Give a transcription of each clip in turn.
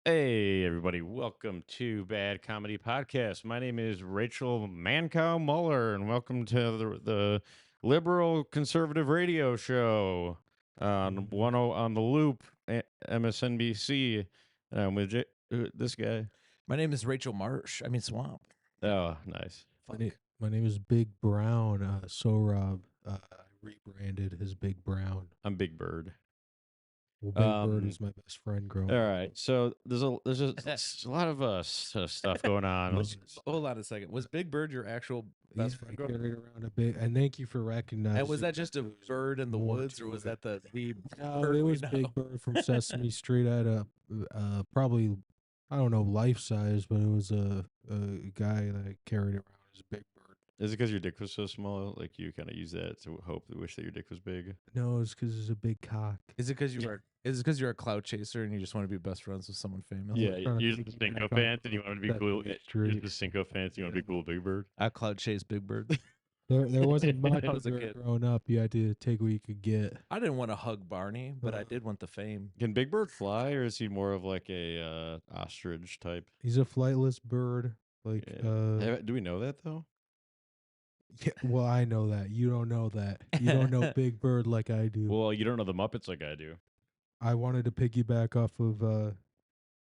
Hey, everybody. Welcome to Bad Comedy Podcast. My name is Rachel Mancow Muller, and welcome to the liberal conservative radio show on on the Loop, MSNBC. With this guy. My name is Rachel Marsh. I mean Swamp. Oh, nice. My name is Big Brown. Rob rebranded as Big Brown. I'm Big Bird. Well, Big Bird is my best friend growing All up. right. So there's a lot of stuff going on. Hold on a second. Was Big Bird your actual best friend? I carried around a big, and thank you for recognizing. And was that just a bird in the woods, or was that the No, bird it we was know? Big Bird from Sesame Street. I had a probably, I don't know, life size, but it was a guy that I carried around as Big Bird. Is it because your dick was so small? Like you kind of use that to wish that your dick was big? No, it's because it's a big cock. Is it because you were? Is it because you're a clout chaser and you just want to be best friends with someone famous? Yeah, trying to you're just a piggyback Cinco on fan and you want to be cool. Sesame You're Street. just a Cinco fan and you want to be cool, Big Bird. I clout chase Big Bird. There wasn't much I was a when we were kid. growing up. You had to take what you could get. I didn't want to hug Barney, but I did want the fame. Can Big Bird fly, or is he more of like a ostrich type? He's a flightless bird. Like, Yeah. Do we know that though? yeah, well, I know that. You don't know that. You don't know Big Bird like I do. Well, you don't know the Muppets like I do. I wanted to piggyback off of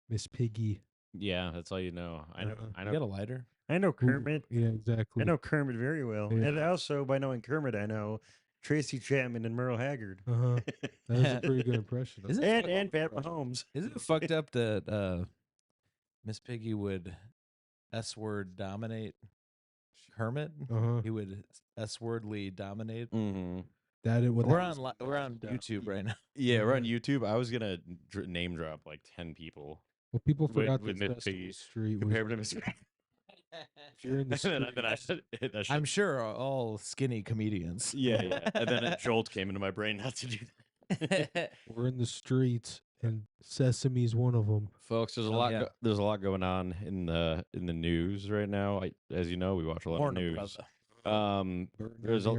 Miss Piggy. Yeah, that's all you know. I know. Uh-huh. I You got know. a lighter? I know Ooh, Kermit. yeah, exactly. I know Kermit very well. Yeah. And also, by knowing Kermit, I know Tracy Chapman and Merle Haggard. Uh-huh. That was a pretty good impression. Is it And Pat Mahomes. Isn't it fucked up that Miss Piggy would S-word dominate Kermit? Uh-huh. He would S-wordly dominate. Mm-hmm. That it. We're on YouTube right now. Yeah, we're on YouTube. I was gonna name drop like 10 people. Well, people with- forgot with that Miss Sesame Piggy Street was. compared to Miss. If you're in the And then I street, said, I I'm sure all skinny comedians. yeah, yeah. And then a jolt came into my brain not to do that. we're in the streets, and Sesame's one of them. Folks, there's a Oh, lot. yeah. There's a lot going on in the news right now. As you know, we watch a lot of Warner news. brother. There's all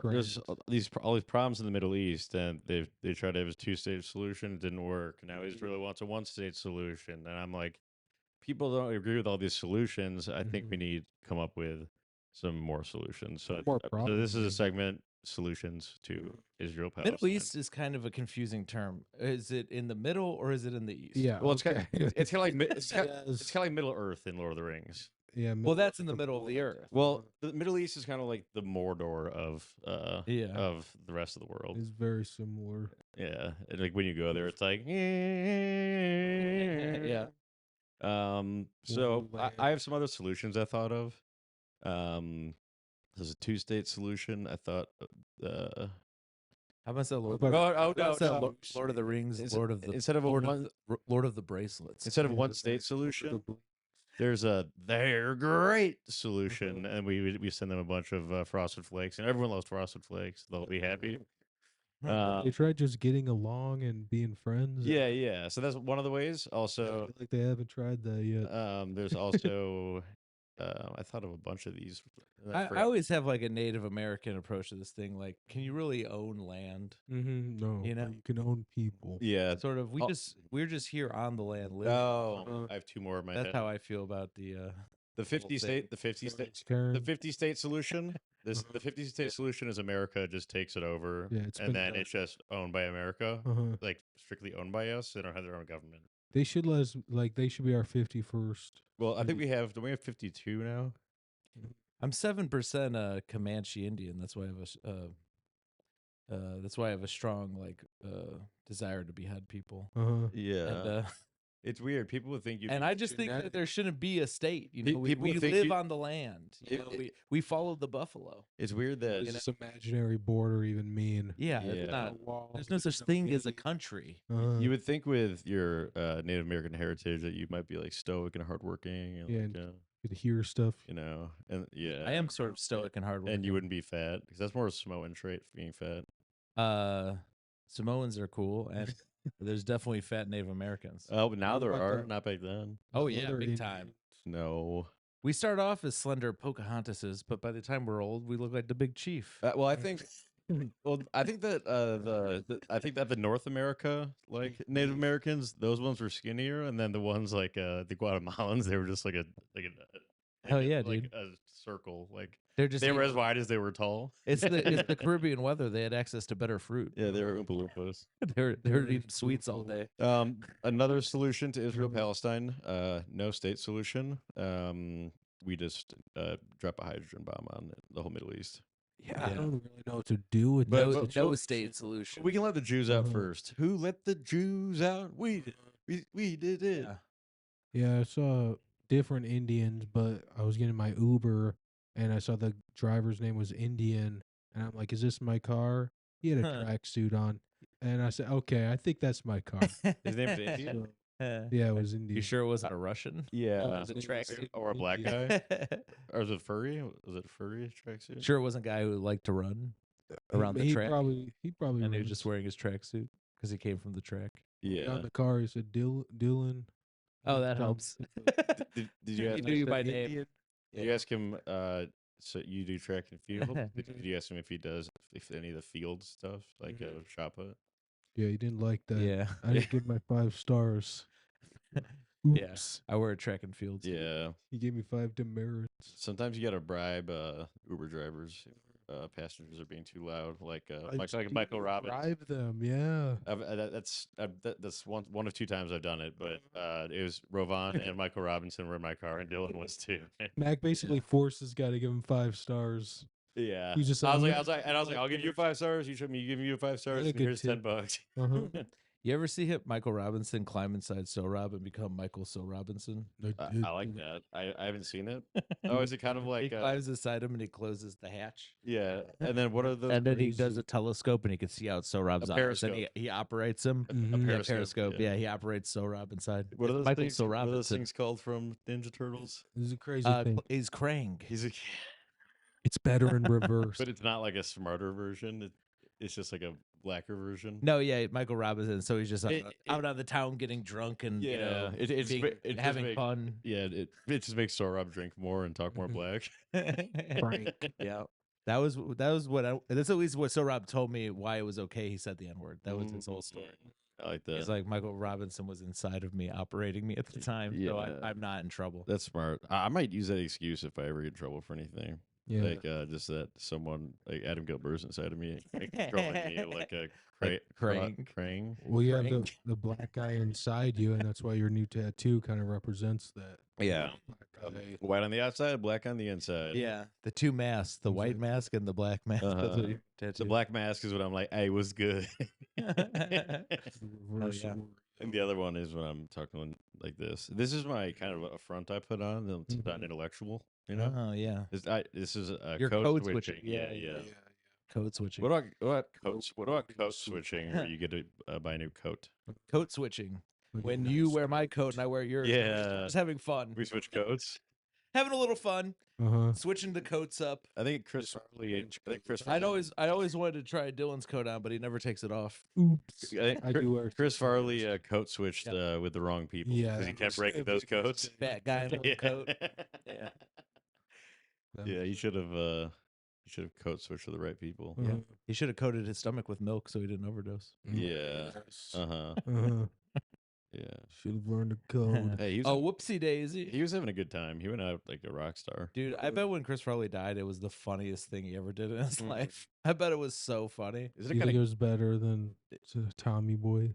Grand. these problems in the Middle East, and they tried to have a two-state solution. It didn't work. Now Israel wants a one-state solution, and I'm like, people don't agree with all these solutions. I think we need to come up with some more solutions. So, More so problems, this is a maybe. segment: solutions to Israel Palestine. Middle East is kind of a confusing term. Is it in the middle or is it in the east? Yeah. Well, it's kind of okay. it's kind of like it's kind of Yes. like Middle Earth in Lord of the Rings. Yeah. Well, that's in the middle of the earth. Well, the Middle East is kind of like the Mordor of Yeah. of the rest of the world. It's very similar. Yeah, and like when you go there, it's like Yeah. So Land. I have some other solutions I thought of. There's a two-state solution. I thought. How about that Lord? But- Oh How about that no! Lord of the Rings, Instead- Lord of the Instead of a one, Lord of the bracelets. instead of Yeah, one the- state solution, the- there's a they're great solution, and we send them a bunch of Frosted Flakes, and everyone loves Frosted Flakes. They'll be happy. They tried just getting along and being friends. Yeah, yeah. So that's one of the ways. I Also, feel like they haven't tried that yet. there's also I thought of a bunch of these. and I forgot. always have like a Native American approach to this thing. Like, can you really own land? No, you know? you can own people. Yeah. Sort of. Oh. We're just here on the land living. Oh, I have two more in my That's head. how I feel about the. The 50 state, the 50 state, the 50 state solution. The 50 state solution is America just takes it over, Yeah, it's and been then done. it's just owned by America, Uh-huh. like strictly owned by us. They don't have their own government. They should let us, like, they should be our 51st. Well, I think we have. Do we have 52 now? I'm 7% Comanche Indian. That's why I have that's why I have a strong desire to behead people. Uh-huh. Yeah. And, It's weird. People would think you. and I just think that there shouldn't be a state. You know, People we think live you- on the land. You know, we follow the buffalo. It's weird that Does this imaginary border even mean? Yeah, Yeah. it's not. Walls, There's no such thing as a country. Uh-huh. you would think with your Native American heritage that you might be like stoic and hardworking, and Yeah, like, and could hear stuff. you know, and yeah, I am sort of stoic and hardworking. and you wouldn't be fat because that's more a Samoan trait, being fat. Samoans are cool, and there's definitely fat Native Americans. Oh, but now How there about are, that? not back then. Oh yeah, Other big time. Indians. No. We start off as slender Pocahontases, but by the time we're old, we look like the Big Chief. Well, I think Well, I think that I think that the North America like Native Americans, those ones were skinnier, and then the ones like the Guatemalans, they were just like Hell yeah, like dude. a circle. Like They're just they were as eating- wide as they were tall. it's the Caribbean weather. They had access to better fruit. Yeah, they were Oompa Loompas. They're eating sweets all day. Another solution to Israel Palestine, no state solution. We just drop a hydrogen bomb on the whole Middle East. Yeah, I Yeah. don't really know what to do with But- that. No state solution. We can let the Jews out Uh-huh. first. Who let the Jews out? We did it. Yeah. Yeah, I saw different Indians, but I was getting my Uber and I saw the driver's name was Indian, and I'm like, "Is this my car?" He had a Huh. tracksuit on, and I said, "Okay, I think that's my car." His name's Indian? Yeah, it was Indian. You sure it wasn't a Russian? Yeah, was it tracksuit? or a black guy, or was it furry? Was it a furry tracksuit? Sure it wasn't a guy who liked to run around the he track, Probably and he was runs. just wearing his tracksuit because he came from the track. Yeah. on the car. He said, "Dylan." Oh, that Tom- helps. Did you ask? He knew you by said name. Indian. Did you ask him? So you do track and field? Did you ask him if he does if any of the field stuff like shot put? Yeah, he didn't like that. Yeah. I didn't give my 5 stars. Yeah. Oops. I wear a track and field. suit. Yeah. He gave me 5 demerits. Sometimes you gotta bribe Uber drivers. If, passengers are being too loud, like I like just Michael Robbins. Bribe them, yeah. That's one of 2 times I've done it, but it was Rovan and Michael Robinson were in my car, and Dylan was too. Mac basically forced this guy to give him 5 stars. Yeah, He just I was said, like, I'll give you 5 stars. You show me, you give me 5 stars. a And good here's tip. $10. Uh-huh. You ever see Michael Robinson climb inside So Rob and become Michael So Robinson? I like that. I haven't seen it. Oh, is it kind of He like climbs inside him and he closes the hatch. yeah? And then what are those? And then he rings? does a telescope and he can see out So Rob's eyes. And periscope. he operates him. Mhm. Yeah, periscope. Yeah, he operates So Rob inside. What are those Michael things? So What are those Robinson. things called from Ninja Turtles? This is a crazy thing. He's Krang. He's a, It's better in reverse. but it's not like a smarter version. It's just like a blacker version. No, yeah, Michael Robinson. So he's just It- out on the town getting drunk and you know, it's being- it just having make- fun. Yeah, it just makes Sorab drink more and talk more black. Yeah. That was what that's at least what So Rob told me why it was okay. He said the N word. That was his whole story. I like that. He's like Michael Robinson was inside of me, operating me at the time, so Yeah. I'm not in trouble. That's smart. I might use that excuse if I ever get in trouble for anything. Yeah. Like just that someone like Adam Gilbert's inside of me, like, controlling me like a Krang. Krang. Well, you have Frank. the black guy inside you, and that's why your new tattoo kind of represents that. Yeah. Black guy. White on the outside, black on the inside. Yeah, the 2 masks, the white Exactly. mask and the black mask. That's Uh-huh. what you The tattoo. black mask is when I'm like, hey, what's good? Reverse yeah. order. And the other one is when I'm talking like this. This is my kind of a front I put on. It's not intellectual, you know. Oh yeah, This is a You're code, code switching. switching. Yeah, Yeah, yeah. code switching. What about code switching? Where you get to buy a new coat? Code switching. Like, When nice. you wear my coat and I wear yours, Yeah. just having fun, We switch coats. having a little fun, Uh-huh. switching the coats up. I think Chris Farley. I always wanted to try Dylan's coat on, but he never takes it off. Oops. I think I do wear Chris Farley coat switched with the wrong people. Yeah, because he that kept was breaking those every coats. mistake. Fat guy in a Yeah. coat. Yeah. That Yeah, was- you should have code switched to the right people. uh-huh. He should have coated his stomach with milk so he didn't overdose. Yeah. Yes. Uh-huh. Uh-huh. Yeah. Should have learned the code. Hey, he was Oh, whoopsie daisy. he was having a good time. He went out like a rock star. Dude, I bet when Chris Farley died, it was the funniest thing he ever did in his Mhm. life. I bet it was so funny. Is Do it you kind think it of was better than Tommy Boy?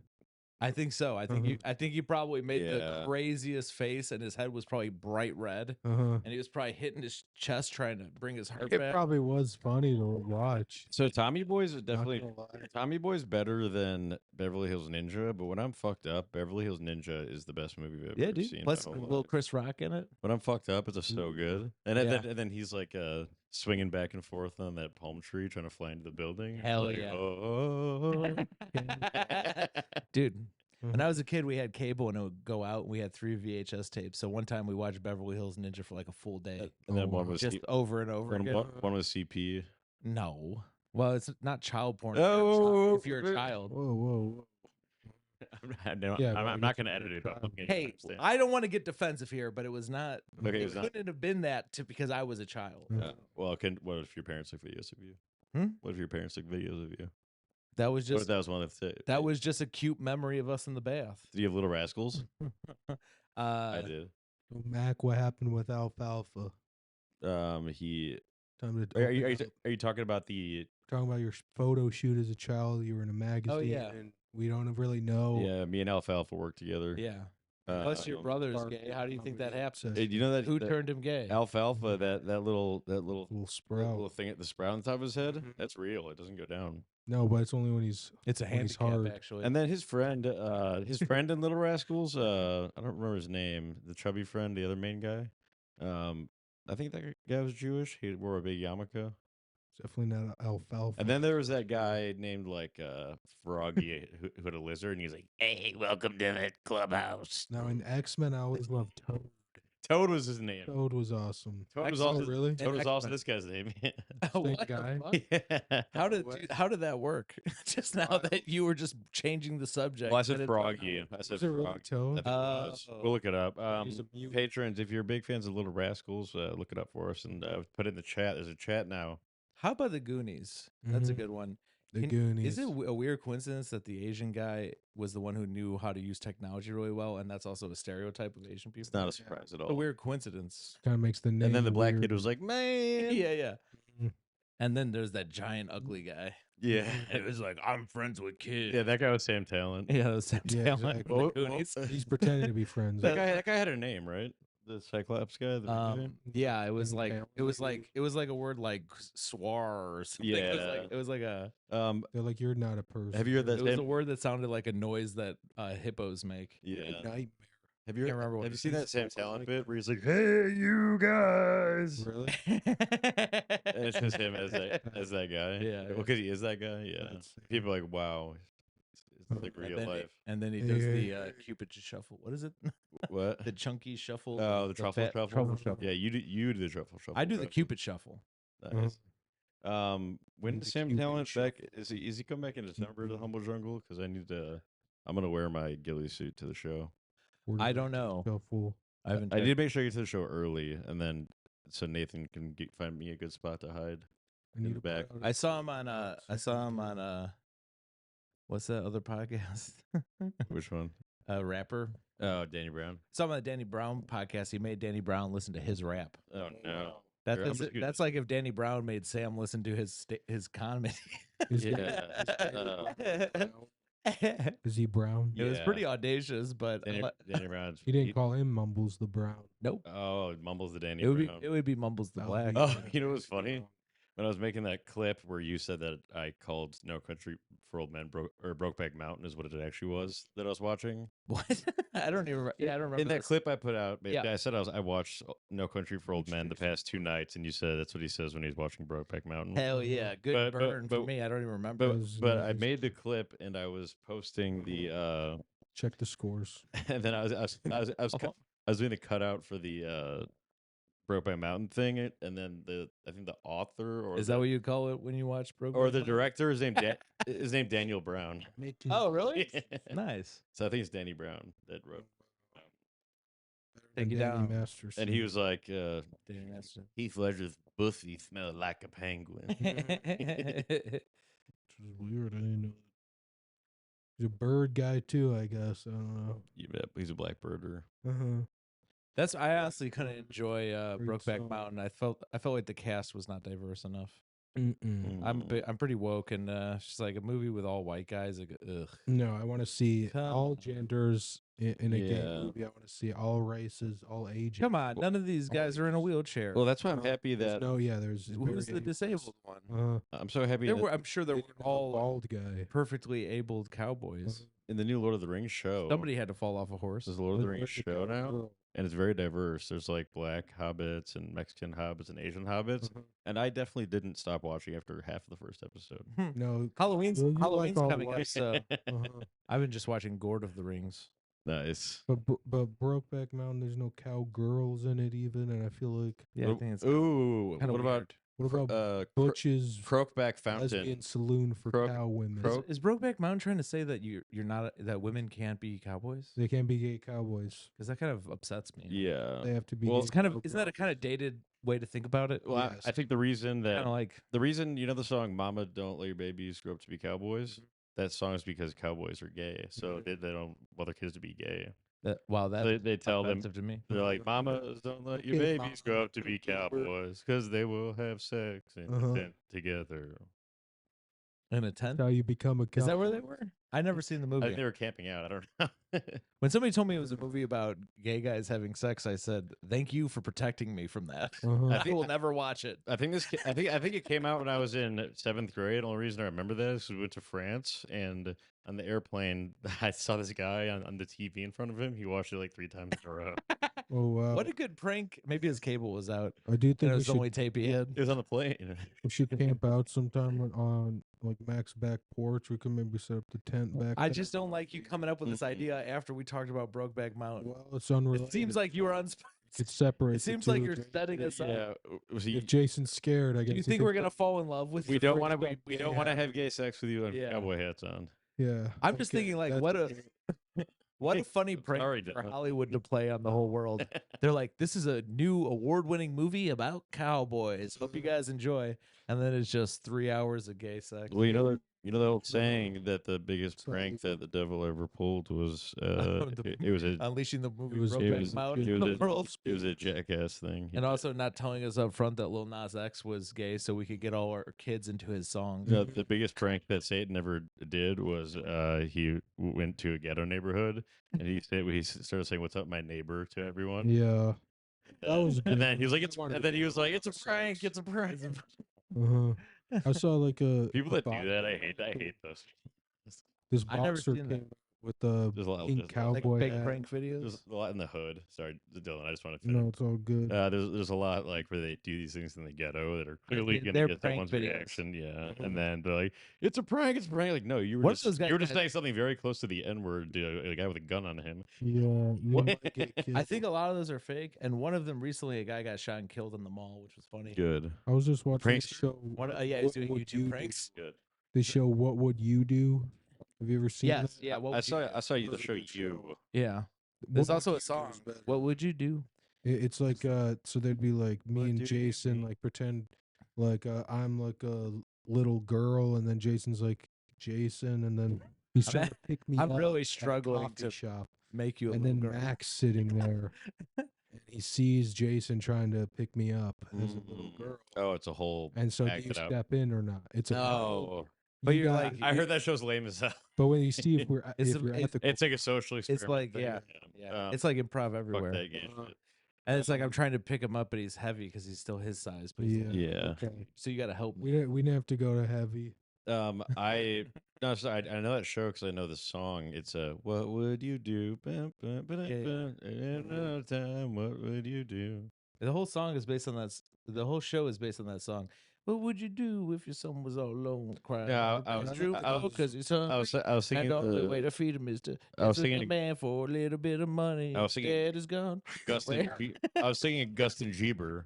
I think so. I think Uh-huh. he probably made Yeah. the craziest face, and his head was probably bright red, Uh-huh. and he was probably hitting his chest trying to bring his heart It back. probably was funny to watch. so Tommy Boy's Not definitely gonna lie. Tommy Boy's better than Beverly Hills Ninja, but when I'm fucked up, Beverly Hills Ninja is the best movie I've Yeah, ever dude. seen. in Plus, my a whole little life. Chris Rock in it. When I'm fucked up, it's so good. And Yeah. then he's like swinging back and forth on that palm tree, trying to fly into the building. It's Hell like, yeah. Oh. Dude, when I was a kid, we had cable and it would go out, and we had 3 VHS tapes. So one time we watched Beverly Hills Ninja for like a full day, And then Oh, one wow. was just over and over again. one was CP. No. Well, it's not child porn Oh, if you're a child. Whoa, whoa, Yeah, I'm but not if going to you're edit it. a I'm looking at Hey, it, understand. I don't want to get defensive here, but it was not. Okay, It it's not. couldn't have been that because I was a child. whoa. Well, what if your parents look videos of you? What if your parents took videos of you? That was What if just that was one of the? that was just a cute memory of us in the bath. Did you have Little Rascals? I did. So Mac, what happened with Alfalfa? He. Time to Are you, open up. are you talking about the? Talking about your photo shoot as a child. You were in a magazine. yeah. And we don't really know. Yeah, me and Alfalfa worked together. Yeah. Plus your brother's gay. How do you think that happened? Hey, do you know that Who that turned him gay? Alfalfa? That little Little that sprout. little thing at the sprout on top of his head. Mhm. That's real. It doesn't go down. No, but it's only when he's It's a when he's handicap, hard. actually. And then his friend in Little Rascals, I don't remember his name, the chubby friend, the other main guy. I think that guy was Jewish. He wore a big yarmulke. Definitely not Alfalfa. And then there was that guy named like Froggy who had a lizard, and he's like, "Hey, welcome to the clubhouse." Now in X-Men, I always loved Toad. Toad was his name. Toad was awesome. Toad was X-Men. also Oh, really? Toad was also X-Men. this guy's name. What Same the guy? fuck? Yeah. How did that work? Just now that you were just changing the subject. Well, I said and it's- Froggy. I said Was it really Frog. I Toad? think it was. Oh. We'll look it up. He's a mutant. Patrons, if you're big fans of Little Rascals, look it up for us and put it in the chat. There's a chat now. How about the Goonies? That's a Mhm. good one. The Goonies. Is it a weird coincidence that the Asian guy was the one who knew how to use technology really well, and that's also a stereotype of Asian people? It's not a surprise at all. a weird coincidence. Kind of makes the name. And then the black weird. kid was like, "Man, Yeah. Mhm. And then there's that giant ugly guy. yeah, It was like, I'm friends with kids. yeah." That guy was Sam Talent. Yeah, that was Sam Yeah, Talent exactly. from the Well, Goonies. He's pretending to be friends. That guy had a name, right? The Cyclops guy. Yeah, it was Sam like Talent. it was like a word like swar or something. Yeah. It was like a They're like, you're not a person. Have you heard that? it was a Sam- word that sounded like a noise that hippos make. yeah. Nightmare. Have you Can't remember what Have it you seen is. that Sam Talent bit where he's like, "Hey, you guys," Really? and it's just him as that guy. Yeah, Well, because he is that guy. Yeah. That's- People are like, "Wow, it's like And real then life." and then he Yeah, does yeah, the yeah. Cupid shuffle. What is it? What? The chunky shuffle. Oh, the truffle fat- shuffle. truffle shuffle. Yeah, you do the truffle shuffle. I do the bro. Cupid shuffle. Nice. When Do does the Sam Cupid Talent back? shuffle. Is he come back in December to Humble Jungle? Because I need to. I'm gonna wear my ghillie suit to the show. I don't know. Shuffle. I haven't. I checked. need to make sure I get to the show early, and then so Nathan can find me a good spot to hide. I need the to back. put out I saw him on what's that other podcast? Which one? A rapper. Oh, Danny Brown. Saw him on the Danny Brown podcast. He made Danny Brown listen to his rap. Oh no. That, Here, I'm that's just gonna- that's like if Danny Brown made Sam listen to his comedy. Is Yeah. Is he brown? It was Yeah. pretty audacious, but Danny Brown's. He didn't call him Mumbles the Brown. nope. Oh, Mumbles the Danny It would Brown. be Mumbles the That Black. would be- Oh, you know what's funny? When I was making that clip where you said that I called No Country for Old Men Brokeback Mountain is what it actually was that I was watching. What? I don't even. Yeah, I don't remember. In that this. clip I put out, Yeah. I said I watched No Country for Old Men the past 2 nights, and you said that's what he says when he's watching Brokeback Mountain. Hell yeah, good But- burn for but- me. I don't even remember. But was but I nice. made the clip and I was posting the Check the scores. and then I was doing the cutout for the Brokeback Mountain thing, and then I think the author or Is that what you call it when you watch Brokeback? or the Mountain? director is named Daniel Brown. Oh, really? Nice. So I think it's Danny Brown that wrote. Take you Danny down. Masters. And he was like, Danny Masterson. Heath Ledger's pussy smelled like a penguin. Which is weird. I didn't know. He's a bird guy too, I guess. I don't know. Yeah, he's a blackbirder. Uh-huh. I honestly couldn't enjoy Great Brokeback song. Mountain. I felt like the cast was not diverse enough. Mm-mm. I'm pretty woke, and it's just like a movie with all white guys. Like, ugh. No, I want to see Come all on. genders in a gay Yeah. movie. I want to see all races, all ages. Come on, none of these guys are in a wheelchair. Well, that's why I'm happy There's that no, yeah, there's Who's very the disabled one? Uh, I'm so happy There that were, I'm sure there were all bald guy. perfectly abled cowboys. in the new Lord of the Rings show. Somebody had to fall off a horse. There's a Lord of the Where's Rings show now, and it's very diverse. There's like black hobbits and Mexican hobbits and Asian hobbits, and I definitely didn't stop watching after half of the first episode. No, Halloween's Well, you like Halloween's all coming up, white. so uh-huh. I've been just watching Lord of the Rings. Nice. but Brokeback Mountain, there's no cowgirls in it even, and I feel like Yeah, I think it's Ooh, kinda what about weird. What about Butch's Croakback Fountain. lesbian saloon for cow women? Is Brokeback Mountain trying to say that you're not that women can't be cowboys? They can't be gay cowboys. Because that kind of upsets me. Yeah. They have to be. Well, gay It's kind of cowboys. isn't that a kind of dated way to think about it? Well, Yes. I think the reason that Kind of like you know the song "Mama Don't Let Your Babies Grow Up to Be Cowboys." That song is because cowboys are gay, so they don't want their kids to be gay. that. Wow, that's They tell them offensive to me. they're like, "Mamas don't let your Okay, babies mama, grow up to be cowboys because they will have sex and Uh-huh. tent together." In a tent? That's how you become a cowboy. Is that where they were? I never seen the I movie. think they were camping out. I don't know. When somebody told me it was a movie about gay guys having sex, I said, "Thank you for protecting me from that. Uh-huh. I will never watch it." I think I think it came out when I was in 7th grade. The only reason I remember that is we went to France, and on the airplane, I saw this guy on the TV in front of him. He watched it like 3 times in a row. Oh wow! What a good prank! Maybe his cable was out. I do And think it we was the should, only tape he had. It was on the plane. we should camp out sometime on like Mac's back porch. We can maybe set up the tent back. I there. just don't like you coming up with this idea after we talked about Brokeback Mountain. Well, it's unrelated. It seems like you were it's separate. It seems like you're setting us up. Yeah, was he? If Jason's scared, I guess. Do you he think could- we're gonna fall in love with? We the don't first want to. Brokeback We don't want to have gay sex with you with Yeah. cowboy hats on. Yeah. I'm just thinking, like, that's- what a funny prank Sorry, for Dylan. Hollywood to play on the whole world. They're like, this is a new award-winning movie about cowboys. Hope you guys enjoy. And then it's just 3 hours of gay sex. Well, you know the old saying that the biggest Sorry. prank that the devil ever pulled was The- it was a Unleashing the movie was- Brokeback was- Mountain it in was the a- world. it was a jackass thing. And also not telling us up front that Lil Nas X was gay so we could get all our kids into his song. The biggest prank that Satan ever did was he went to a ghetto neighborhood and he started saying "What's up, my neighbor?" to everyone. Yeah. That was good. And then he was like, I wanted and then to- he was like, "It's a prank! It's a prank!" Uh-huh. I saw like a People a that box- do that, I hate those. This I've never boxer seen that. came with the There's a lot. pink There's a lot, Like cowboy fake hat. prank videos. there's a lot in the hood. Sorry, Dylan. I just want to finish. No, it's all good. There's a lot like where they do these things in the ghetto that are clearly They're going to get prank someone's videos. reaction. Yeah, and then they're like, "It's a prank! It's a prank!" Like, no, you were One of just those guys you were just had- saying something very close to the N word. A guy with a gun on him. Yeah. You might get I killed. think a lot of those are fake. And one of them recently, a guy got shot and killed in the mall, which was funny. Good. I was just watching the pranks- show. Yeah, he's What doing Would You YouTube Do. pranks. Good. They show What Would You Do? Have you ever seen Yes, that? yeah. What I would you- saw you the show you. Yeah. What There's Would also You a Do song. is better. What would you do? It's like so there'd be like me What and do you Jason mean? like pretend like I'm like a little girl and then Jason's like Jason and then he's I'm trying a- to pick me I'm up really at a struggling coffee to shop. Make you a And little then girl. Max sitting there and he sees Jason trying to pick me up as a little girl. Oh, it's a whole. And so do act you it out. step in or not? It's a No, But you you're got- like, I heard that show's lame as hell. But when you see if we're It's if a- you're it's- ethical, It's like a social experiment. like, thing. yeah. It's like improv fuck everywhere. that game Uh, shit. And it's like I'm trying to pick him up, but he's heavy because he's still his size. But he's yeah. Yeah. Okay. so you got to help me. We didn't have to go to heavy. I no, sorry, I know that show because I know the song. It's "What would you do? In another time, what would you do?" The whole song is based on that. The whole show is based on that song. What would you do if your son was all alone crying? Yeah, I was- because your son. I was thinking And the only the- way to feed him is to I was ask the thinking- man for a little bit of money. I was thinking- Dad is gone. Gustin. I was thinking Gustin Jeeber.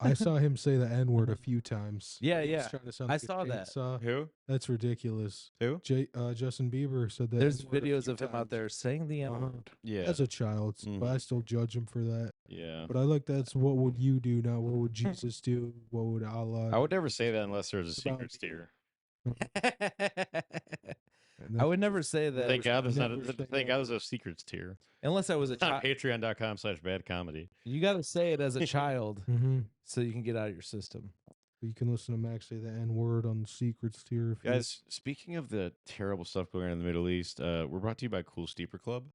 I saw him say the N word a few times. Yeah, He's yeah. trying to sound I like a saw that. chainsaw. Who? That's ridiculous. Who? Justin Bieber said that. There's N-word a videos few of him out times. there saying the N Uh-huh. word. Yeah. As a child, but I Mhm. still judge him for that. Yeah. But I like that's what would you do, not what would Jesus do? What would Allah? I would never say that unless there was a It's about secret steer. And I would never say that Thank God there's not. never say Thank God there's no secrets tier. unless I was a It's on child. Patreon.com/badcomedy. You got to say it as a child Mm-hmm. so you can get out of your system. You can listen to Max say the N word on the secrets tier. If you- Guys, speaking of the terrible stuff going on in the Middle East, we're brought to you by Cool Steeper Club.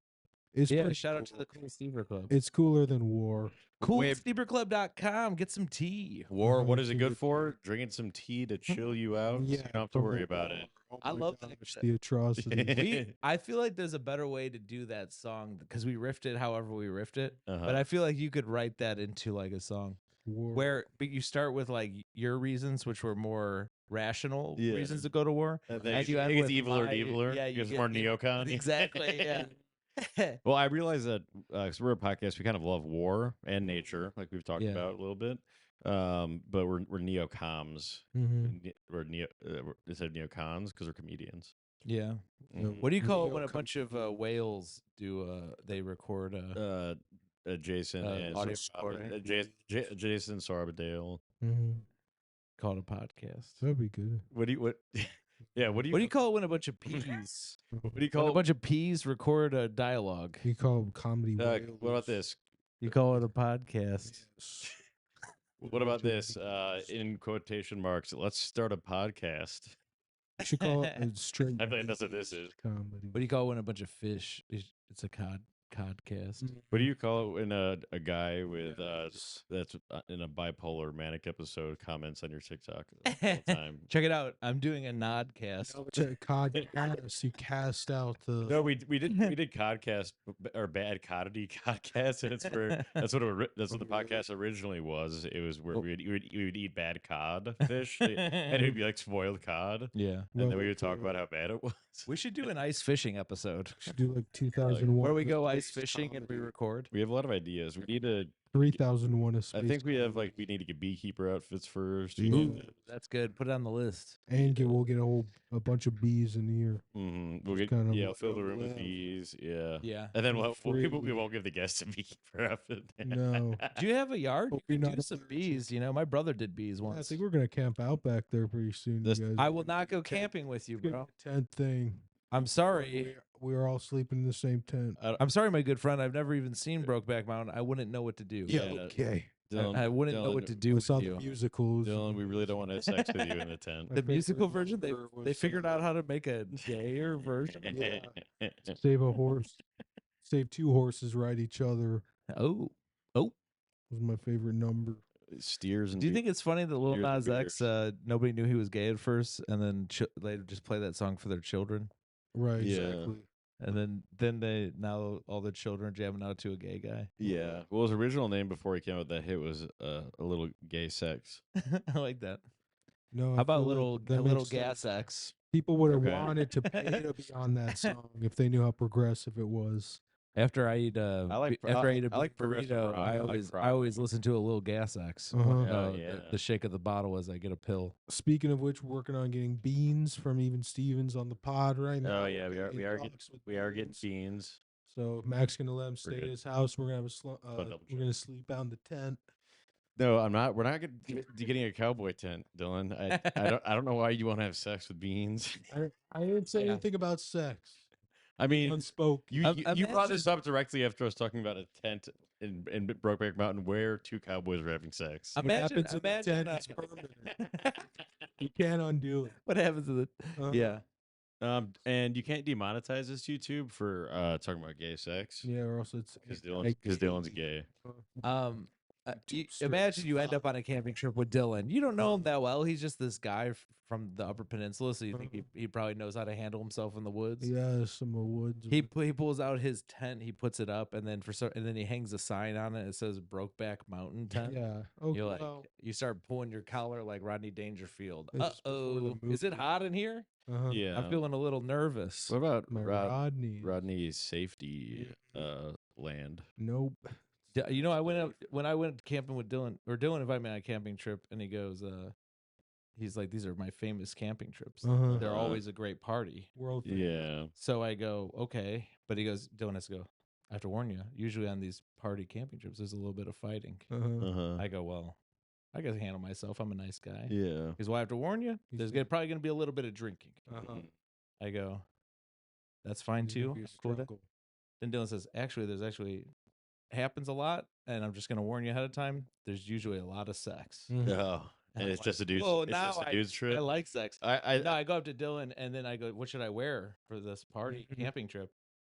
it's Yeah, pretty shout out to cool. the Cool Steeper Club. It's cooler than war. CoolSteeperClub.com. Get some tea. War, what Mhm, is it good for? Drinking some tea to chill you out. So you don't have to from worry the about war. it. Oh I my love that gosh, shit. the atrocities. I feel like there's a better way to do that song because we riffed it however we riffed it. Uh-huh. But I feel like you could write that into like a song war. but you start with like your reasons, which were more rational Yeah. reasons to go to war. And And you it end gets with eviler and my- eviler. yeah, it you gets get- more yeah, neocon. Exactly. Yeah. Well, I realize that because we're a podcast, we kind of love war and nature, like we've talked Yeah. about a little bit. But we're neocoms. Mm-hmm. We're instead of neocons because we're comedians. Yeah. Mhm. What do you call it when a Neo-com- bunch of whales do? They record Jason and audio Sorbet- recording. Jason Sorbadale. Mm-hmm. called a podcast. That'd be good. What do you what? Yeah, what do What do you call it when a bunch of peas? what do you When call a bunch of peas record a dialogue, You call them comedy. what about whales. this? you call it a podcast. Yes. What about this? In quotation marks, let's start a podcast. You should call it a straight. I think that's what this is. Comedy. What do you call it when a bunch of fish? It's a codcast. What do you call it when a guy with that's in a bipolar manic episode comments on your TikTok all the time? Check it out. I'm doing a nodcast. Codcast. You cast out the. No, we did codcast or bad coddity codcast, and it's where that's what the podcast originally was. It was where we would eat bad cod fish, and it'd be like spoiled cod, Yeah. and then we would talk about how bad it was. We should do an ice fishing episode Should do like 2001. where we go ice fishing and we record. We have a lot of ideas. We need to. 3001. A I Space think we have we need to get beekeeper outfits first. Ooh. That's good. Put it on the list. And we'll get a bunch of bees in here. We'll Just get kind of we'll fill the room with bees. Yeah. Yeah. And then Free. we won't give the guests a beekeeper outfit. No. Do you have a yard? Hope You you're could not do some allergic. bees. You know, my brother did bees I once. think we're gonna camp out back there pretty soon. This- you guys. I will not go camping with you, It's gonna bro. be a tent thing. I'm sorry. We're all sleeping in the same tent. I'm sorry, my good friend. I've never even seen Brokeback Mountain. I wouldn't know what to do. Yeah. Okay. I wouldn't know what to do We with saw the you. musicals. Dylan, we really don't want to have sex with you in the tent. My The favorite musical version, they was, figured out how to make a gayer version. Yeah. Save a horse. Save two horses ride each other Oh, was my favorite number. Steers and do you think it's funny that Lil Beers and Nas X, nobody knew he was gay at first, and then they just play that song for their children, Right. Yeah. Exactly. and then they now all the children are jamming out to a gay guy. Yeah. Well, his original name before he came out with that hit was a little gay sex. I like that. No. I How about feel like little that a little makes sense. gas X? People would have Okay. wanted to pay to be on that song if they knew how progressive it was. After I eat after I eat a I like big progressive burrito, rock. I I like always rock. I always listen to a little gas X. Uh-huh. Oh, yeah. The shake of the bottle as I get a pill. Speaking of which, we're working on getting beans from Even Stevens on the pod right now. Oh yeah, we are In getting talks with getting beans. beans. So if Mac's gonna let him stay at good. his house. We're gonna have double we're gonna sleep out in the tent. No, I'm not. We're not getting a cowboy tent, Dylan. I don't know why you want to have sex with beans. I didn't say Yeah. anything about sex. I mean, Unspoke. you brought Imagine- this up directly after us talking about a tent in Brokeback Mountain where two cowboys were having sex. What Imagine, happens in the imagine tent is permanent. You can't undo it. what happens to the Uh, yeah. And you can't demonetize this YouTube for talking about gay sex Yeah, or else it's because Dylan's gay. Imagine you end up on a camping trip with Dylan. You don't know him that well. He's just this guy from the Upper Peninsula, so you think he probably knows how to handle himself in the woods. Yeah, some woods. He pulls out his tent, he puts it up, and then he hangs a sign on it. It says Brokeback Mountain Tent. Yeah. Okay. You're like, you start pulling your collar like Rodney Dangerfield. This is before the Is it movie. hot in here? Uh-huh. Yeah. I'm feeling a little nervous. What about My Rodney. Rodney's safety land? Nope. You know, when I went camping with Dylan, or Dylan invited me on a camping trip, and he goes, he's like, these are my famous camping trips. Uh-huh. They're always a great party. World. Yeah. So I go, okay, but he goes, Dylan has to go. I have to warn you. Usually on these party camping trips, there's a little bit of fighting. Uh-huh. Uh-huh. I go, well, I got to handle myself. I'm a nice guy. Yeah. Because well, I have to warn you. He's There's like- probably going to be a little bit of drinking. Uh-huh. I go, that's fine It's gonna too. be a I'm cool with that. struggle. Then Dylan says, actually happens a lot, and I'm just gonna warn you ahead of time. There's usually a lot of sex. Mhm. Oh, and I'm it's like, just a dude's. "Whoa, It's now just a dude's trip. I like sex. I No, I go up to Dylan, and then I go, what should I wear for this party Mhm. camping trip?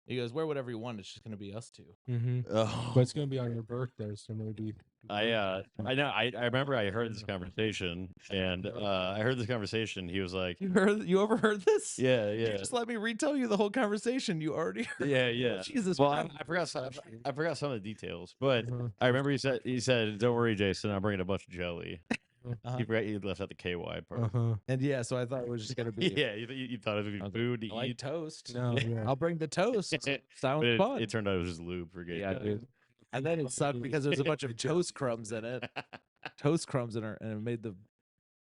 He goes, wear whatever you want. It's just gonna be us two. Mhm. Oh. But it's gonna be on your birthday, so maybe. I know. I remember I heard this conversation, and I heard this conversation. He was like, You overheard this? "Yeah, You yeah, just let me retell you the whole conversation. You already heard. yeah, yeah." Jesus Well, I, Christ. I forgot some of the details, but Uh-huh. I remember he said, "Don't worry, Jason. I'm bringing a bunch of jelly." Uh-huh. He forgot he left out the KY part. Uh-huh. And yeah, so I thought it was just gonna be Yeah, you thought it would be I was food to I like eat. toast. No, yeah. I'll bring the toast. Sounds But fun. it turned out it was just lube for gay Yeah, guys. dude. And then it sucked because there's a bunch of toast crumbs in it. Toast crumbs in it, and it made the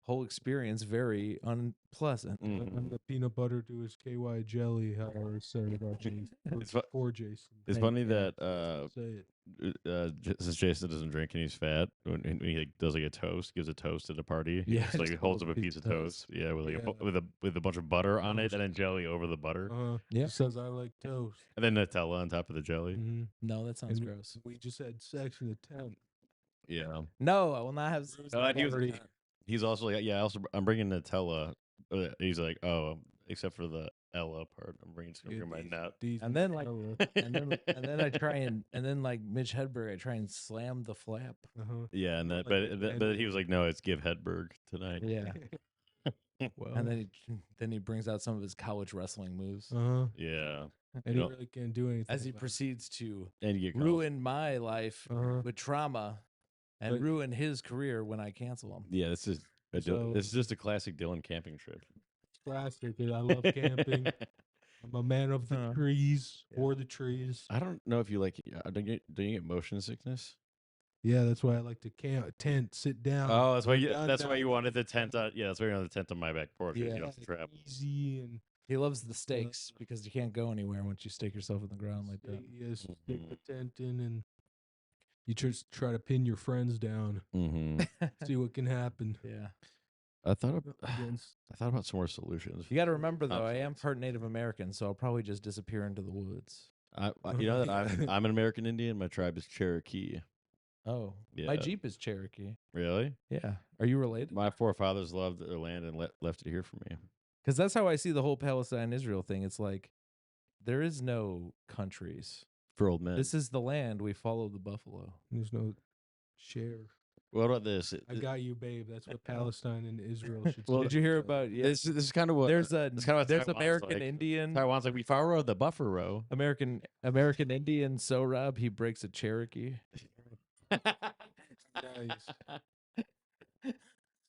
whole experience very unpleasant. And the peanut butter to his KY jelly, how I was saying about Jason. For Jason. It's Thank funny you. that Say it. since Jason doesn't drink and he's fat, when he like, does like a toast, gives a toast at a party, Yeah, just, like just holds up a piece of toast, yeah, with like Yeah. with a bunch of butter on it and then jelly over the butter, Yeah. He says I like toast. and then Nutella on top of the jelly. Mm-hmm. No, that sounds And gross. we just had sex in the tent. Yeah, No, I will not have. and he's also like, yeah, I'm bringing Nutella. He's like, oh, except for the Ella part, I'm bringing my nut. And then like, and then I try and then like Mitch Hedberg, I try and slam the flap. Yeah, and that, Like but he was like, no, it's give Hedberg tonight. Yeah. Well, And then he brings out some of his college wrestling moves Yeah, and You he know- really can't do anything. as he about it. proceeds to and you get called. ruin my life Uh-huh. with trauma and But- ruin his career when I cancel him. Yeah, this is this is just a classic Dylan camping trip. Classic. 'Cause I love camping. I'm a man of the trees or the trees. I don't know if you like. Don't you get motion sickness? Yeah, that's why I like to camp, tent, sit down. Oh, that's why you. done That's why down. you wanted the tent on. Yeah, that's why you wanted the tent on my back porch. Yeah, Yeah. you don't have to travel. Easy and He loves the stakes because you can't go anywhere once you stake yourself in the ground like that. yes, stick the tent in and you just try to pin your friends down. Mm-hmm. See what can happen. Yeah. I thought Against about some more solutions. You got to remember though, I am Conflict. part Native American, so I'll probably just disappear into the woods. You know that I'm an American Indian. My tribe is Cherokee. Oh, Yeah. my Jeep is Cherokee. Really? Yeah. Are you related? My forefathers loved their land and left it here for me. Because that's how I see the whole Palestine-Israel thing. It's like there is no countries. For old men. This is the land. We follow the buffalo. there's no share. What about this? I got you, babe. That's what Palestine and Israel should Well, say. did you hear about? Yeah, This is kind of what there's kind of what Taiwan's American like. Indian. Taiwan's like we follow the buffer row. American Indian Sohrab, he breaks a Cherokee. Nice.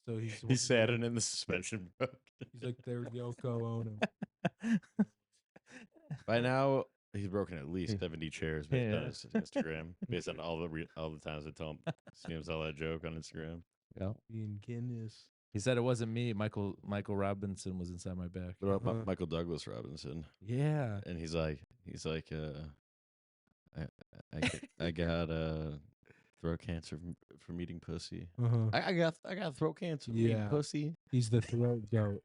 So He's sad and in the suspension broke. He's like their Yoko Ono. By now, he's broken at least 70 chairs based on Yeah. his Instagram, based on all the times I see him tell that joke on Instagram. Being Guinness. He said it wasn't me. Michael Robinson was inside my back. What about Uh-huh. Michael Douglas Robinson? Yeah. And he's like, I got throat cancer from eating pussy. Uh-huh. I got throat cancer from eating Yeah. pussy. He's the throat goat.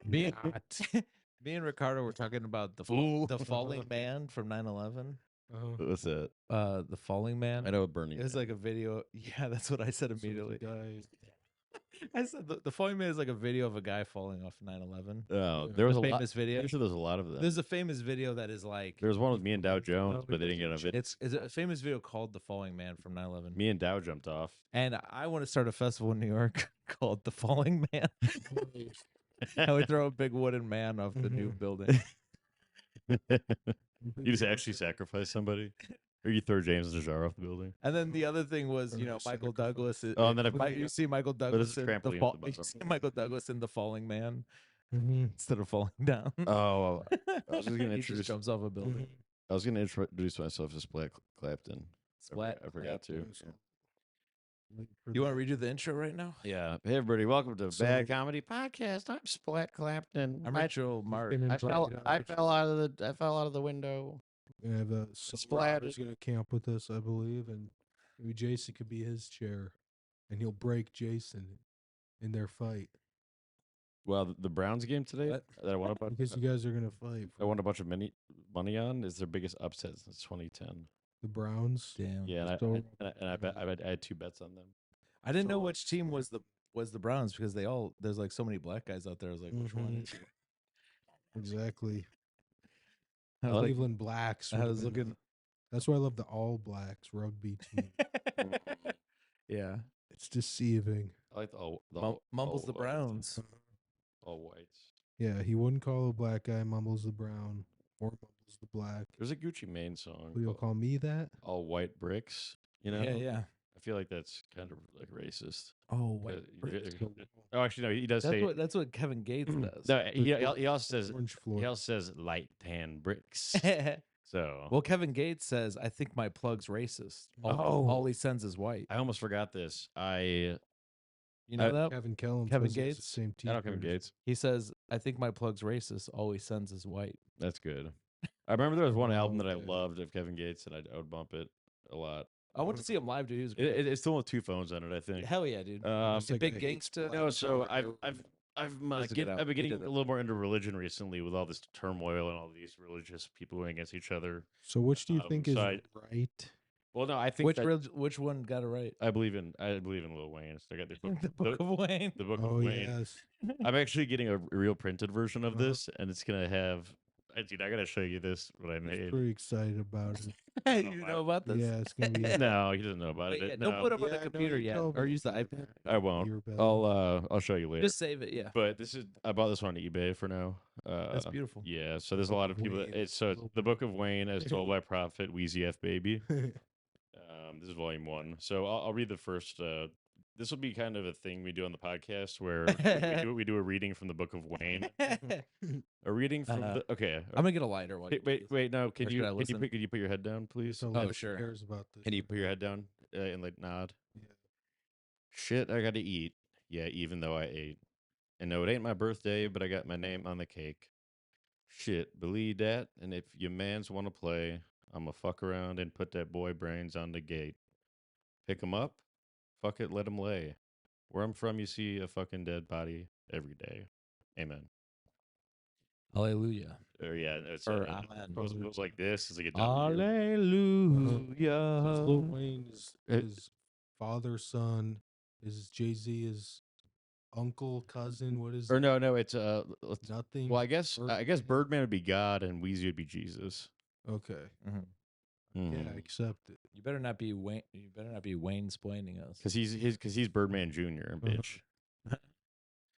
Me and Ricardo were talking about the falling man from 9/11. Uh-huh. What's that? The falling man. I know what Burning. It was like a video. Yeah, that's what I said So the immediately. guy- I said the falling man is like a video of a guy falling off 9/11. Oh, Yeah. there was A a lot. famous video. I'm sure there's a lot of them. There's a famous video that is like There was one with me and Dow Jones, but they didn't get on video. it's a famous video called "The Falling Man" from 9/11. Me and Dow jumped off. And I want to start a festival in New York called "The Falling Man." And we throw a big wooden man off the new building. You just actually sacrifice somebody, or you throw James Najjar off the building. And then the other thing was, you know, Michael Douglas. Oh, and then you see Michael this Douglas is in trampoline the at fall. the You bottom. see Michael Douglas in "The Falling Man" Mhm. instead of falling down. Oh, I was just gonna He introduce. just jumps off a building. I was gonna introduce myself as Splat Clapton. Splat. I forgot to. You want to redo the intro right now? Yeah. Hey everybody, welcome to So- Bad Comedy Podcast. I'm Splat Clapton. I'm I, Rachel Mark. been in I fell Black I Dog. fell out of the window. We have a Splat. Splat gonna camp with us, I believe, and maybe Jason could be his chair, and he'll break Jason in their fight Well, the Browns game today What? that I won a bunch. because you guys are gonna fight. I won a bunch of money on is their biggest upset since 2010. The Browns. Damn. Yeah, and So- I had 2 bets on them. I didn't know which team was the Browns because there's like so many black guys out there. I was like, which one Mhm. is it? Exactly. I was like, Cleveland Blacks. I would've was been- looking. That's why I love the All Blacks rugby team. Yeah. It's deceiving. I like the Mumbles the all Browns. all whites. Yeah, he wouldn't call a black guy mumbles the brown or mumbles the black. There's a Gucci Mane song. Will you called call me that? All white bricks. You know. Yeah, yeah. I feel like that's kind of like racist. Oh, Uh, wait. Oh, actually, no. He does say. That's what Kevin Gates does. No, he also says. Orange He floor. also says light tan bricks. So Well, Kevin Gates says, "I think my plug's racist. Oh. All he sends is white." I almost forgot this. You know that? Kevin Kellum Kevin says he has Gates? the same I know Kevin t-shirt. Gates. He says, "I think my plug's racist. All he sends is white." That's good. I remember there was one Oh, album that I okay. loved of Kevin Gates, and I would bump it a lot. I went to see him live, dude. He was great. It's still with 2 phones on it, I think. Hell yeah, dude. It's like Big a hate gangsta. No, so I've Doesn't get out. I've been He getting did a that. little more into religion recently with all this turmoil and all these religious people going against each other. So which do you think so is I- right? Well, no, I think Which one got it right? I believe in Lil Wayne. So I got The Book of Wayne. the book Oh of Wayne. yes. I'm actually getting a real printed version of Uh-huh. this, and it's gonna have. Dude, I gotta show you this. What I He's made. pretty excited about it. You know about this? Yeah, it's gonna be. No, he doesn't know about Wait, it. yeah, No, don't put it up on Yeah, the no, computer you yet, told or me. use the iPad. I won't. Your bad. I'll show you later. Just save it. Yeah, But this is I bought this on eBay for now. that's beautiful. Yeah, so there's a lot of people. Wayne. It's the Book of Wayne, as told by Prophet Wheezy F Baby. This is volume 1. So I'll read the first. This will be kind of a thing we do on the podcast where we do a reading from the Book of Wayne. A reading from the. Okay. I'm gonna get a lighter. While you Wait. No. Can Or you should I listen? can you put your head down, please? So Oh, Liz sure. cares about this. Can you put your head down and like nod? Yeah. Shit, I got to eat. Yeah, even though I ate. And no, it ain't my birthday, but I got my name on the cake. Shit, believe that. And if your mans want to play, I'ma fuck around and put that boy brains on the gate. Pick 'em up, fuck it, let 'em lay. Where I'm from, you see a fucking dead body every day. Amen. Hallelujah. Or yeah, it's Or it amen. goes like this. It's like a Because Lil Hallelujah. Wayne is It- his father, son. Is Jay-Z his uncle, cousin? What is Or it? no, it's Nothing. well, I guess Birdman? Birdman would be God and Weezy would be Jesus. Okay. Yeah, Mhm. accept it. You better not be Wayne. You better not be Wayne splaining us. Cause he's Birdman Jr. Uh-huh. bitch.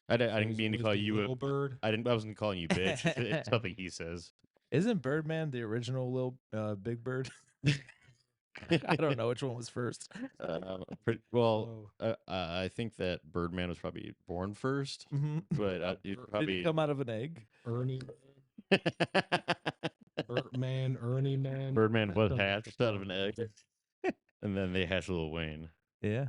I didn't mean to call you Little Bird. I wasn't calling you bitch. It's something he says. Isn't Birdman the original Lil Big Bird? I don't know which one was first. Well, I think that Birdman was probably born first, but he'd Did it probably come out of an egg? Ernie. Birdman. Ernie Man. Birdman was Sounds like a hatched out of an problem. egg, and then they hatched Lil Wayne. Yeah.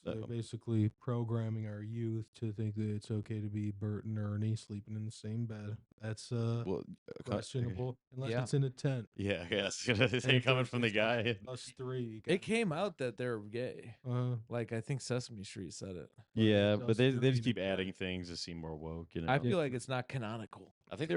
So they're basically programming our youth to think that it's okay to be Bert and Ernie sleeping in the same bed. That's Well, questionable unless Yeah. it's in a tent. Yeah, I guess it's coming from the guy. Us three. It came out that they're gay. Uh, Like I think Sesame Street said it. Yeah, Us but they three just keep together. adding things to seem more woke. You know, I feel like it's not canonical I think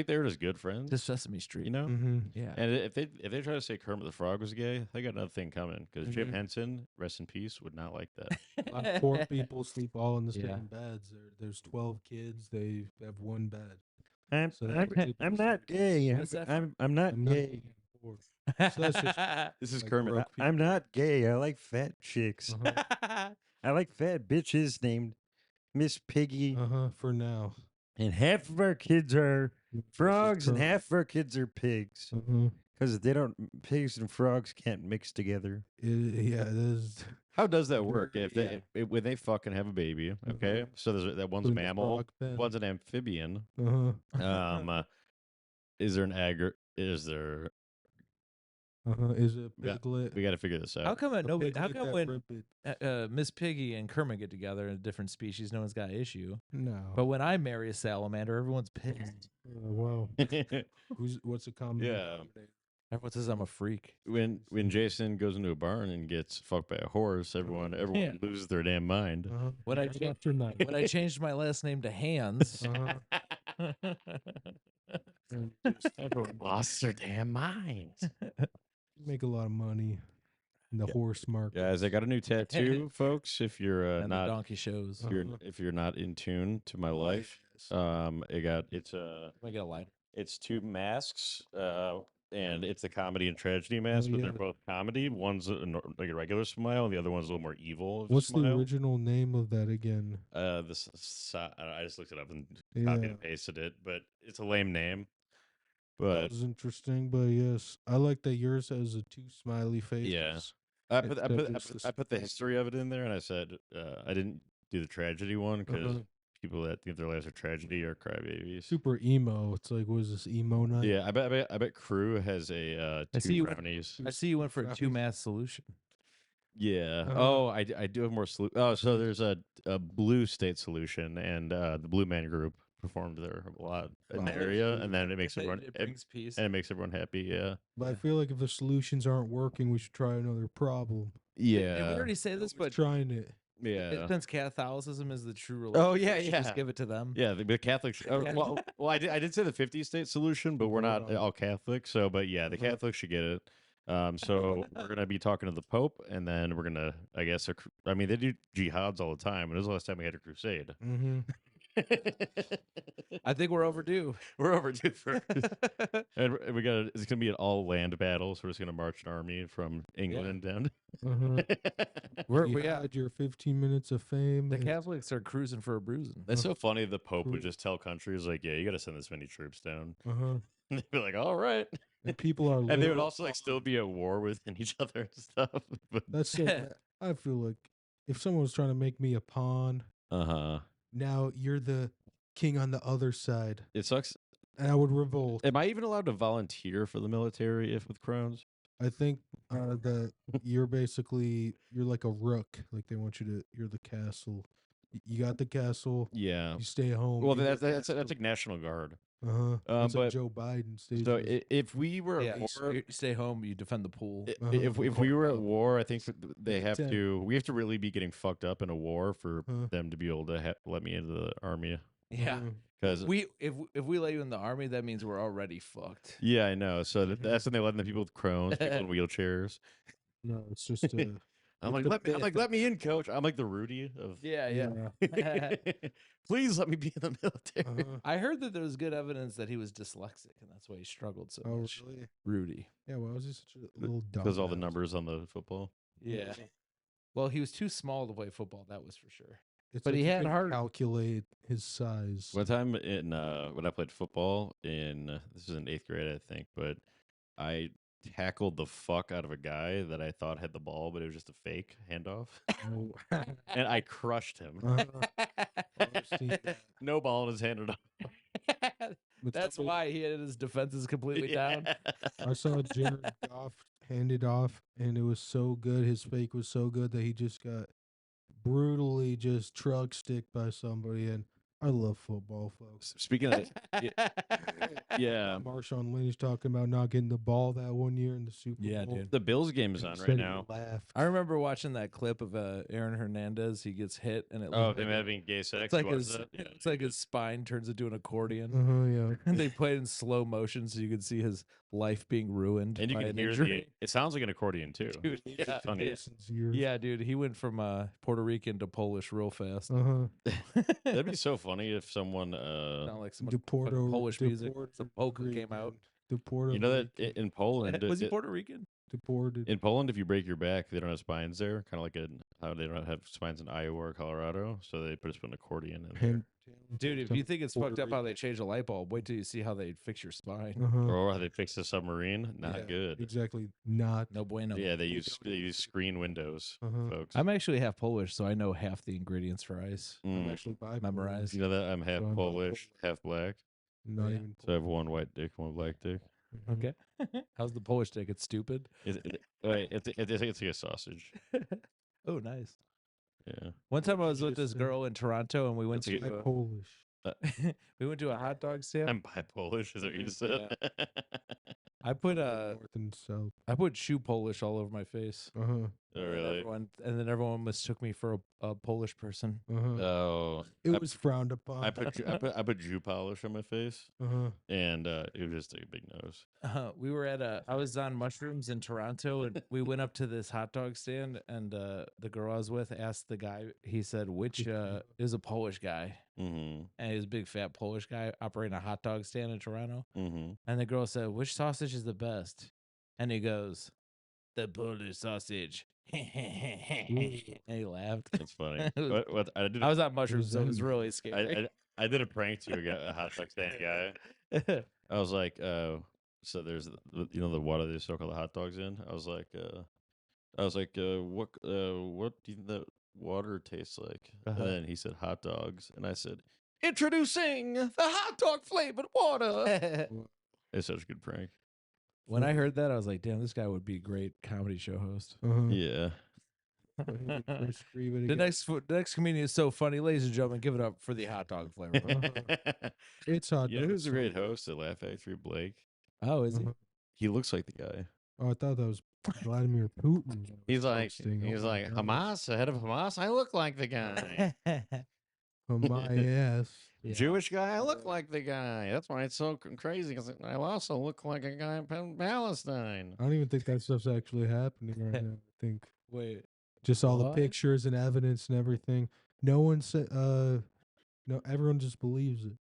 they were just good friends. to Sesame Street. You know, Yeah. and if they try to say Kermit the Frog was gay, they got another thing coming because Jim Mhm. Henson, rest in peace, would not like that. Poor people sleep all in the Yeah. same beds. There's 12 kids. They have one bed. I'm So that's what people not say. gay. What's that I'm not I'm not gay. being poor. So that's just This is like Kermit. broke I'm people. not gay. I like fat chicks. Uh-huh. I like fat bitches named Miss Piggy. For now. And half of our kids are frogs and half of our kids are pigs. Because pigs and frogs can't mix together. Yeah, it is. How does that work? Yeah. When they fucking have a baby, okay? So there's that one's a Put in the mammal, frog pen. one's an amphibian. Uh-huh. Is there an Is there? Is it Yeah, piglet? We got to figure this out. How come A nobody? How piglet come that when ribbit- Miss Piggy and Kermit get together in a different species, no one's got an issue? No. But when I marry a salamander, everyone's pissed. Wow. What's a common? Yeah. denominator? Everyone says I'm a freak. when Jason goes into a barn and gets fucked by a horse, everyone Yeah. loses their damn mind. Uh-huh. When I Night after night. when I changed my last name to Hands. Uh-huh. And Everyone lost their damn mind. make a lot of money in the horse market. Guys, I got a new tattoo, folks. If you're and the not donkey shows. if you're not in tune to my life, it's Let me get a lighter. it's 2 masks, and it's a comedy and tragedy mask, Oh, but yeah. they're both comedy. One's like a regular smile, and the other one's a little more evil. What's smile. the original name of that again? I just looked it up and copied Yeah, and pasted it, but it's a lame name. that But was interesting. But yes, I like that yours has a 2 smiley faces. yeah, I Instead of just the put the smile. history of it in there, and I said I didn't do the tragedy one because Uh-huh. people that think their lives are tragedy are crybabies. Super emo. It's like, what is this emo night? Yeah, I bet Crew has a I see two you- brownies. I see you went for a Brownies. 2-mass solution. Yeah. Uh-huh. Oh, I do have more. Oh, so there's a Blue State Solution, and the Blue Man Group performed there a lot in the Oh, area, cool. and then it makes everyone It brings peace. and it makes everyone happy. Yeah. But I Yeah. feel like if the solutions aren't working, we should try another problem. Did we Yeah. already say this, but Trying it. Yeah. since Catholicism is the true religion, Oh yeah, we should yeah. just give it to them. Yeah, the Catholics. Well, I did say the 50 state solution, but we're not Vote on it. all Catholic. So, but yeah, the Uh-huh. Catholics should get it. So we're gonna be talking to the Pope, and then we're gonna, I guess, I mean, they do jihads all the time. When was the last time we had a crusade? Mm-hmm. I think we're overdue. We're overdue for, and we got. It's gonna be an all land battle. So we're just gonna march an army from England down. Uh-huh. You Yeah. had your 15 minutes of fame. The and- Catholics are cruising for a bruising. That's so funny. The Pope would Cool. just tell countries like, "Yeah, you got to send this many troops down." Uh-huh. And they'd be like, "All right," And people are. and they would literally- also like still be at war within each other and stuff. But That's so. I feel like if someone was trying to make me a pawn, now you're the king on the other side, It sucks. and I would revolt. Am I even allowed to volunteer for the military if with crowns? I think that you're like a rook. Like they want you to. You're the castle. You got the castle. Yeah. You stay home. Well, you that's get the like National Guard. Uh-huh. That's like but- Joe Biden stays. So with- if we were Yeah, at you war, you stay home, you defend the pool. if we were at war, I think they have Ten. to. We have to really be getting fucked up in a war for Huh. them to be able to let me into the army. Yeah. Uh-huh. Because If we let you in the army, that means we're already fucked. yeah, I know. So that's when they let in the people with Crohn's, people in wheelchairs. No, it's just. I'm It's like, the let me in, coach. I'm like the Rudy of. Yeah. Please let me be in the military. Uh-huh. I heard that there was good evidence that he was dyslexic, and that's why he struggled so Oh, much. really? Rudy. Yeah. Why was he such a little dumb? Because all the numbers on the football. Yeah. Well, he was too small to play football. That was for sure. It's but like he you had couldn't heart. Calculate his size. One time in when I played football in this was in 8th grade, I think, but I tackled the fuck out of a guy that I thought had the ball, but it was just a fake handoff, Oh. and I crushed him. Uh-huh. I've seen that. No ball in his hand at all. But That's somebody- why he had his defenses completely down. I saw Jared Goff hand it off, and it was so good. His fake was so good that he just got brutally just truck sticked by somebody. And I love football, folks. Speaking of, yeah, Marshawn Lynch talking about not getting the ball that one year in the Super Yeah, Bowl. dude. the Bills game is He on said right he now. laughed. I remember watching that clip of Aaron Hernandez. He gets hit, and it Oh, looks them like having gay sex. it's like You watched his that? Yeah. it's like his spine turns into an accordion. Uh-huh, yeah. And they played in slow motion, so you could see his life being ruined. And you by can an hear injury. it sounds like an accordion too. Dude, It's yeah, funny. yeah. Jason's ears. Yeah, dude, he went from Puerto Rican to Polish real fast. Uh-huh. That'd be so funny if someone Sound like some Deporto, Polish music. deported Some polka Rican. came out. Deported you know that Rican. in Poland Was he it- Puerto Rican? Deported. in Poland, if you break your back, they don't have spines there. Kind of like how they don't have spines in Iowa or Colorado, so they just put an accordion in there. Hand- Dude, if some you think it's Puerto fucked up how Rican. they change a light bulb, wait till you see how they fix your spine. Uh-huh. Or how they fix the submarine. Not Yeah, good. Exactly. Not. No bueno. Yeah, they use screen windows, Uh-huh. folks. I'm actually half Polish, so I know half the ingredients for ice. I'm Mm. actually bipolar. Memorized. You know that I'm half So I'm Polish, half black. Not Yeah. even. So I have one white dick, one black dick. Mhm. Okay. How's the Polish dick? It's stupid. Wait, it's like a sausage. Oh, nice. Yeah. One time I was with this Just, girl in Toronto, and we went That's to a- I'm Polish. we went to a hot dog stand. I'm bi-Polish, is that what you just said? I put North and south. I put shoe Polish all over my face. Uh-huh. Oh, And really? then everyone mistook me for a Polish person. Uh-huh. Oh. It I- was frowned upon. I put Jew polish on my face, Uh-huh. and it was just a big nose. We were at I was on mushrooms in Toronto, and we went up to this hot dog stand, and the girl I was with asked the guy. He said, "Which it was a Polish guy, Mm-hmm. and he was a big fat Polish guy operating a hot dog stand in Toronto." Mm-hmm. And the girl said, "Which sausage is the best?" And he goes, "The Polish sausage." And he laughed. That's funny. It was- what I did? I was on mushrooms, so it was Zen. really scary. I did a prank to a hot dog stand guy. I was like, so there's the water they soak all the hot dogs in. I was like, what do you water tastes like? Uh-huh. And then he said hot dogs, and I said, introducing the hot dog flavored water. It's such a good prank. When I heard that, I was like, damn, this guy would be a great comedy show host. Yeah. The next comedian is so funny. Ladies and gentlemen, give it up for the hot dog flavor. It's hot. You know who's a great host at Laugh Factory? Blake. Oh, is he? He looks like the guy. Oh, I thought that was Vladimir Putin. that He's was like, hosting. he's Oh my like gosh. Hamas, the head of Hamas. I look like the guy. On my ass. Yeah. Jewish guy. I look like the guy. That's why it's so crazy because I also look like a guy in Palestine. I don't even think that stuff's actually happening right now. I think Wait. just all the What? pictures and evidence and everything. No one said. No, everyone just believes it.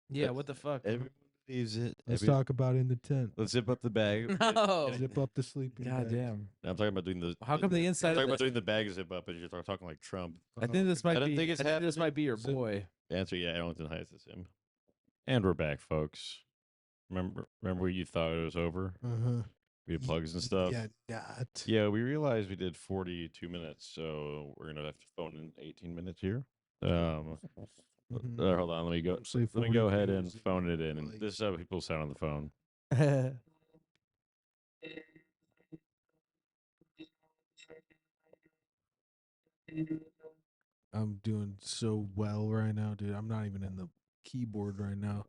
Yeah, what the fuck? Everyone believes it. Let's talk about it in the tent. Let's zip up the bag. No. Zip up the sleeping God bag. damn. I'm talking about doing the. How come the I'm inside talking of about the, doing the bag zip up, and you're talking like Trump. I think this might I don't be think it's I think this happening. might be your Zip- boy. Answer, yeah, Ellington Heights is him. And we're back, folks. Remember you thought it was over? Uh-huh. We had plugs and stuff. Yeah, not. Yeah, we realized we did 42 minutes, so we're gonna have to phone in 18 minutes here. Hold on, let me go. Say Let me go ahead 42 and is phone it in. And like- this is how people sound on the phone. I'm doing so well right now, dude. I'm not even in the keyboard right now.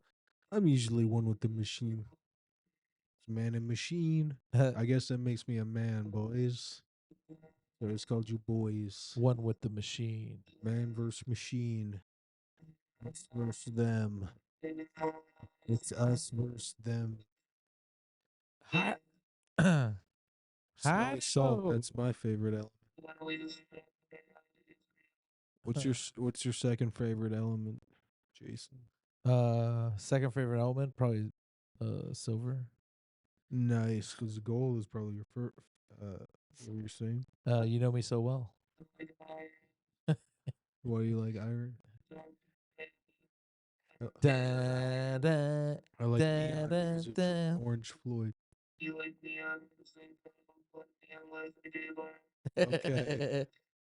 I'm usually one with the machine. It's man and machine. I guess that makes me a man, boys. So it's called you boys. One with the machine. Man versus machine. Us versus them. It's us versus them. Hi. Smelly salt. Hi-ho. That's my favorite element. What's your second favorite element, Jason? Second favorite element, probably silver. Nice, because the gold is probably your first. What were you saying? You know me so well. Why do you like iron? Da, da. I like Da, neon da, because it's da. Orange Floyd.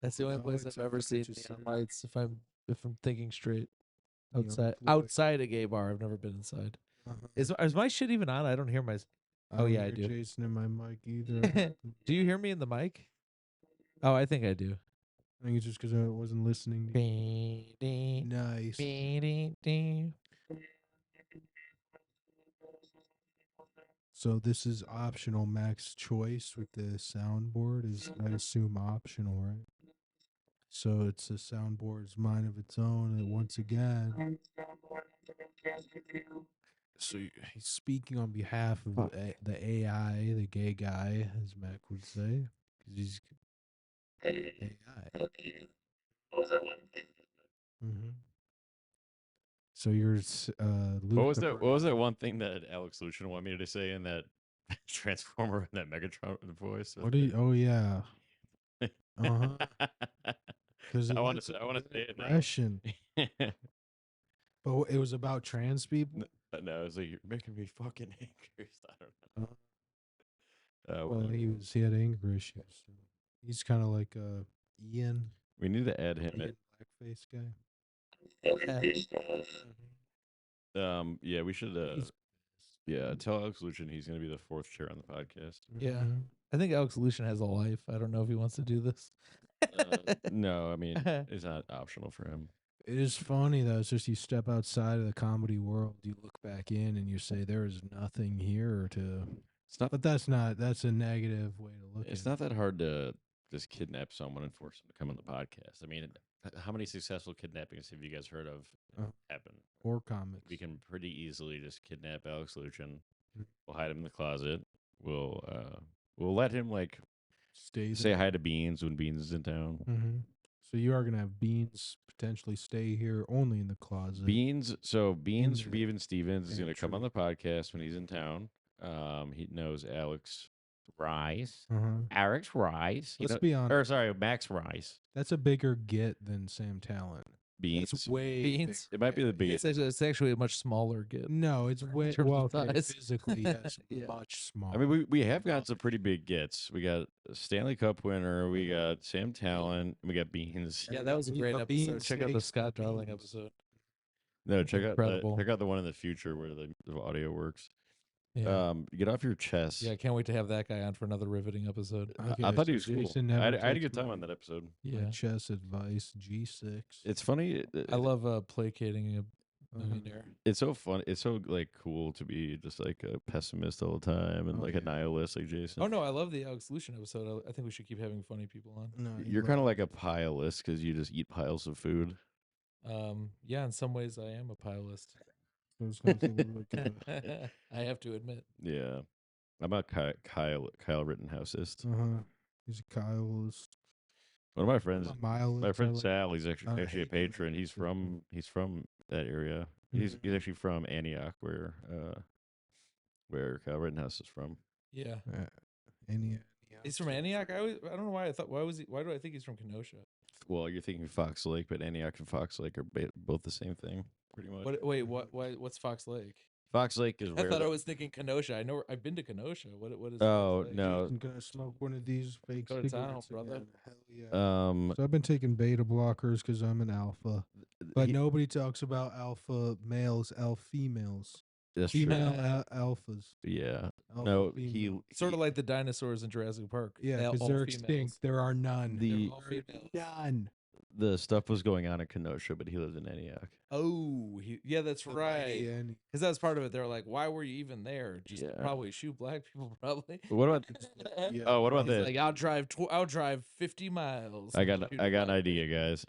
That's the only No, place it's I've ever what seen you neon said. lights. If I'm thinking straight, Neon outside Floyd. outside a gay bar, I've never been inside. Uh-huh. Is my shit even on? I don't hear my. I Oh, don't yeah, I hear do. Jason in my mic either. Do you hear me in the mic? Oh, I think I do. I think it's just because I wasn't listening. To you. Nice. So this is optional. Max choice with the soundboard is, I assume, optional, right? So it's a soundboard's mind of its own. And once again, so he's speaking on behalf of the AI, the gay guy, as Mac would say, because he's AI. Mm-hmm. So you're What was that? What was that one thing that Alex Lucian wanted me to say in that Transformer and that Megatron voice? What do you? Oh yeah. Uh huh. Because I want to say it now. Impression. But it was about trans people. No, it's like you're making me fucking angry. I don't know. Well, he had anger issues. So he's kind of like Ian. We need to add him. Ian blackface guy. Yeah, we should. He's- Yeah, tell Alex Lucian he's going to be the fourth chair on the podcast. Yeah. Mhm. I think Alex Lucian has a life. I don't know if he wants to do this. No, I mean it's not optional for him. It is funny though. It's just you step outside of the comedy world, you look back in, and you say there is nothing here to. It's not. But that's a negative way to look It's at it. not that hard to just kidnap someone and force them to come on the podcast. I mean, how many successful kidnappings have you guys heard of happen? Or comics. We can pretty easily just kidnap Alex Lucian. Mhm. We'll hide him in the closet. We'll let him like stay say hi to Beans when Beans is in town. Mm-hmm. So you are gonna have Beans potentially stay here only in the closet. Beans In from the Even Stevens is going to come on pantry. the podcast when he's in town. He knows Alex Rice. Uh-huh. Alex Rice. Let's be honest. Or sorry, Max Rice. That's a bigger get than Sam Talent. Beans. It's way Beans? It might be the beans. It's actually a much smaller get. No, it's way terms of well okay, size. physically. Yes, Yeah. much smaller. I mean, we have got some pretty big gets. We got a Stanley Cup winner. We got Sam Talent. We got Beans. Yeah, that was a great The episode. beans Check out the steaks, Scott the Darling beans. episode. No, check Incredible. out the one in the future where the audio works. Yeah. Get off your chest. Yeah, I can't wait to have that guy on for another riveting episode. I thought he was cool. Jason I never had a takes good time my- on that episode. my Yeah. chess advice G6. It's funny. I love placating a Uh-huh. millionaire. It's so fun. It's so like cool to be just like a pessimist all the time and Oh, like yeah. a nihilist like Jason. Oh no, I love the Alex Lucian episode. I think we should keep having funny people on. No, You're kind of like a pilist because you just eat piles of food. Yeah, in some ways I am a pilist. uh I have to admit. Yeah, I'm a Kyle Rittenhouseist. huh. He's a Kyle's. One of my friends, Miles. my friend Sal, he's actually I a hate him. patron. He's from that area. He's actually from Antioch, where Kyle Rittenhouse is from. Yeah. Any. He's from Antioch. I don't know why I thought why do I think he's from Kenosha? Well, you're thinking Fox Lake, but Antioch and Fox Lake are both the same thing, pretty much. What's Fox Lake? Fox Lake is I where thought I was thinking Kenosha. I've been to Kenosha. What is Oh, Fox Lake? no. I'm gonna smoke one of these fake Go to cigarettes town, brother. again. Hell yeah. So I've been taking beta blockers because I'm an alpha, but nobody talks about alpha males, alpha females, that's true. female alphas. Yeah. Alpha No, female. Sort of like the dinosaurs in Jurassic Park. Yeah, because all they're females. extinct. There are none. The- all females. None. the stuff was going on in Kenosha, but he lives in Antioch. Oh, yeah, that's right. Yeah, Because that was part of it. They were like, "Why were you even there? Just Yeah. probably shoot black people, probably." But what about? yeah. Oh, what about He's this? like, I'll drive 50 miles. I and got shoot an black idea, guys.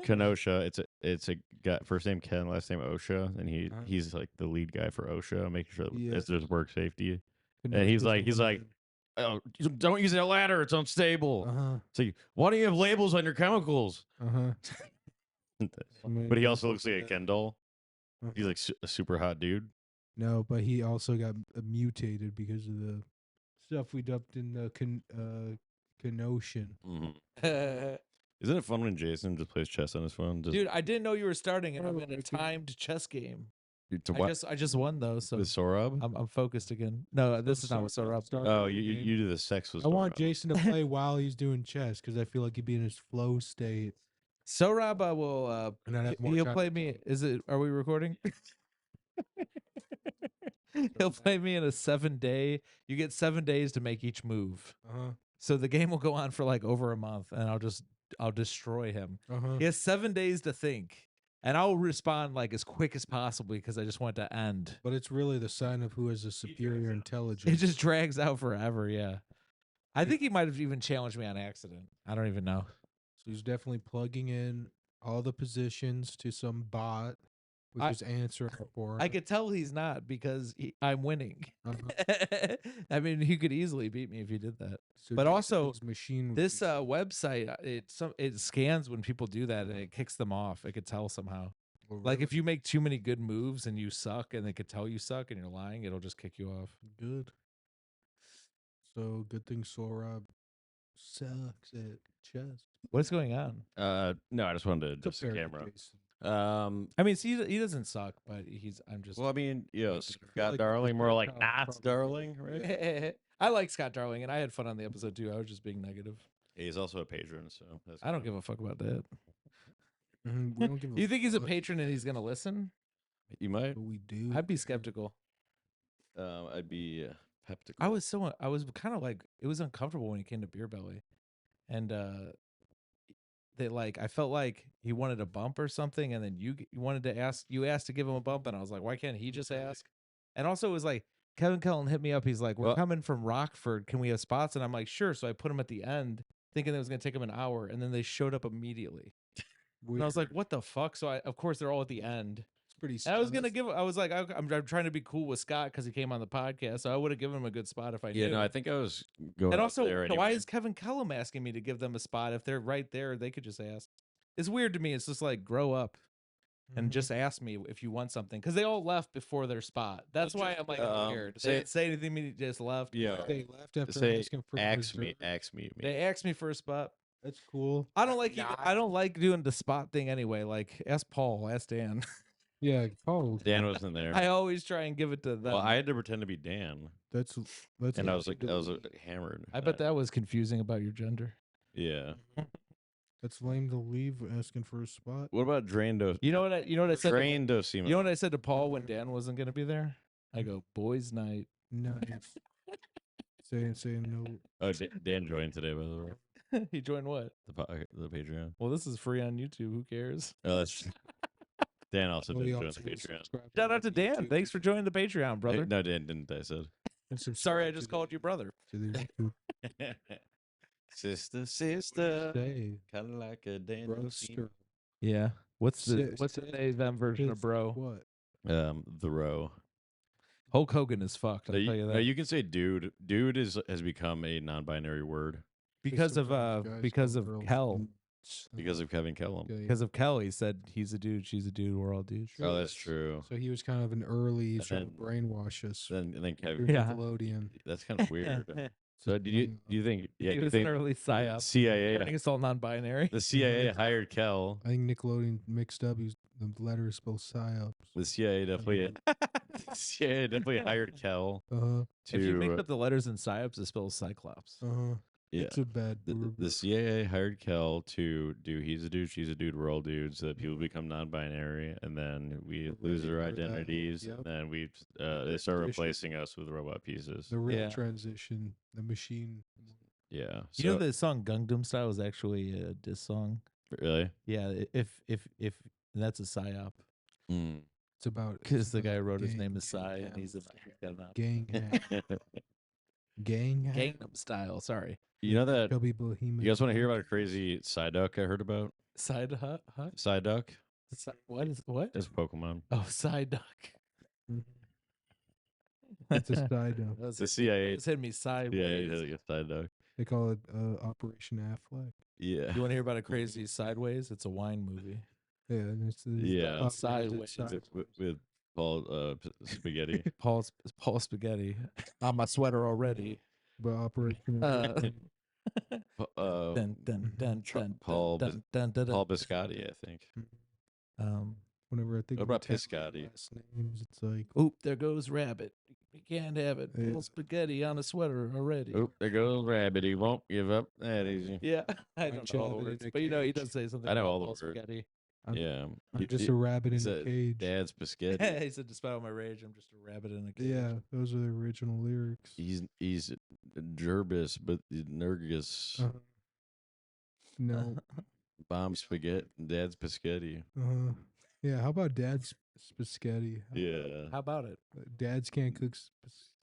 Kenosha. It's a guy, first name Ken, last name OSHA, and Uh-huh. he's like the lead guy for OSHA, making sure Yeah. there's work safety. Couldn't And he's just like, oh, don't use that ladder; it's unstable. Uh-huh. It's like, why do you have labels on your chemicals? Uh-huh. But he also looks like a Ken doll. Uh-huh. He's like a super hot dude. No, but he also got mutated because of the stuff we dumped in the Kenosha. Mhm. Isn't it fun when Jason just plays chess on his phone? Just, Dude, I didn't know you were starting, and I'm Oh, in a okay. timed chess game. to I what? just won though, so With Sorab? I'm focused again. No, this is not what Sorab. Oh, you do the sex with I want Sorab. Jason to play while he's doing chess because I feel like he'd be in his flow state. Sorab will And I'd have more he'll time play to me. talk. Is it? Are we recording? He'll play me in a 7-day. You get 7 days to make each move. Uh-huh. So the game will go on for like over a month, and I'll destroy him. Uh-huh. He has 7 days to think, and I'll respond like as quick as possible because I just want it to end. But it's really the sign of who has a superior intelligence. It just drags out forever. Yeah, I think he might have even challenged me on accident. I don't even know. So he's definitely plugging in all the positions to some bot, which I- is answering for I could tell he's not because I'm winning. Uh-huh. I mean, he could easily beat me if he did that. So but Jason also, thinks machine This website, it scans when people do that and it kicks them off. It could tell somehow. Like if you make too many good moves and you suck, and they could tell you suck and you're lying, it'll just kick you off. good. So good thing Sorab sucks at chess. What's going on? No, I just wanted to adjust the Compared to camera. Jason. I mean, see, he doesn't suck, but I'm just. Well, I mean, feel Scott like Darling, it's more like probably- Knots Darling, right? I like Scott Darling, and I had fun on the episode too. I was just being negative. He's also a patron, so that's I don't give a fuck about that. We don't give a You think he's a fuck, patron and he's gonna listen? You might. but we do. I'd be skeptical. I'd be skeptical. I was kind of like, it was uncomfortable when he came to Beer Belly, and I felt like he wanted a bump or something, and then you wanted to asked to give him a bump, and I was like, why can't he just ask? And also it was like Kevin Cullen hit me up. He's like, we're Well- coming from Rockford. Can we have spots? And I'm like, sure. So I put him at the end, thinking it was gonna take him an hour, and then they showed up immediately. And I was like, what the fuck? So of course they're all at the end. it's pretty. And I was gonna I was like, I'm trying to be cool with Scott because he came on the podcast, so I would have given him a good spot if I Yeah, knew. no, I think I was going. And up also, there why anyway. is Kevin Cullum asking me to give them a spot if they're right there? They could just ask. It's weird to me. It's just like grow up and just ask me if you want something because they all left before their spot. That's why I'm like weird. They didn't say anything. To me, they just left. Yeah. They left after Say, asking for ask me. reserve. Ask me. They asked me for a spot. That's cool. I don't like I don't like doing the spot thing anyway. Like, ask Paul, ask Dan. Yeah, Paul. Dan wasn't there. I always try and give it to them. Well, I had to pretend to be Dan, That's and I was hammered. I bet that was confusing about your gender. Yeah. That's lame to leave asking for a spot. What about Drando? You know what I said? Drandosema. You know what I said to Paul when Dan wasn't going to be there? I go, boys' night. Nice. saying no. Oh, Dan joined today, by the way. He joined what? The Patreon. Well, this is free on YouTube. Who cares? Oh, that's Dan also Oh, did he join the also Patreon. subscribed Shout out to my Dan. YouTube Thanks for joining the Patreon, brother. No, Dan didn't. I said. and Sorry, I subscribe just to called you brother. the YouTube. Sister, Say, kind of like a Dan. brother. Yeah. What's the Sis- they them version of sis- bro? What? The row. Hulk Hogan is fucked. I'll No, tell you no, that. you can say dude. Dude has become a non-binary word Because of Kel. because of Kevin Kellum. Because of Kel, he said he's a dude, she's a dude, we're all dudes. Oh, that's true. So he was kind of an early trying to then- brainwash us. And then through Kevin. Yeah. Nickelodeon. That's kind of weird. So do you think? Yeah, He you was an think early psyop. I CIA? think it's all non-binary. The CIA hired Kel. I think Nickelodeon mixed up. The letters spelled psyops. The CIA definitely. The CIA definitely hired Kel Uh If you mix to. up the letters in psyops, it spells cyclops. huh. Yeah. It's a bad word. The CIA hired Kel to do he's a dude, she's a dude, we're all dudes, so that people become non-binary, and then we lose our ready for that. identities, Yep. and then they start Transition. replacing us with robot pieces. The real Yeah. transition, the machine. Yeah. You know the song Gangnam Style is actually a diss song? Really? Yeah, if that's a psyop. Mm. It's about Because the guy who wrote his gang- name is Psy, and gang- he's got an gang gang Gangnam Style, sorry. You know that? Chubby Bohemian. You guys want to hear about a crazy side duck I heard about? Side hut? Side duck? What is what? It's Pokemon. Oh, side duck. It's a side duck. That was The it. CIA. It's hit me sideways. Yeah, side duck. They call it Operation Affleck. Yeah. You want to hear about a crazy sideways? It's a wine movie. Yeah, and it's the Yeah. operated Sideways. With Paul Spaghetti. Paul Spaghetti. On my sweater already. But Operation Uh, Dun, dun, dun, dun, dun, Paul dun, dun, dun, dun. Paul Biscotti, I think. Whenever I think What of about the Piscotti? last names, it's like Oop, there goes Rabbit. You can't have it. Yeah. Paul Spaghetti on a sweater already. Oh, there goes Rabbit. He won't give up that easy. Yeah, I don't know all the Rabbit in words, a but you know he cage. does say something. I know about all the Paul words. Spaghetti. I'm- Yeah. I'm just a rabbit in It's a cage. Dad's Biscotti. He said, despite all my rage, I'm just a rabbit in a cage. Yeah, those are the original lyrics. He's Gerbis, but Nergus. Uh-huh. No. Bomb Spaghetti. Dad's Biscotti. Yeah, how about Dad's spaghetti? Yeah. How about it? Dads can't cook.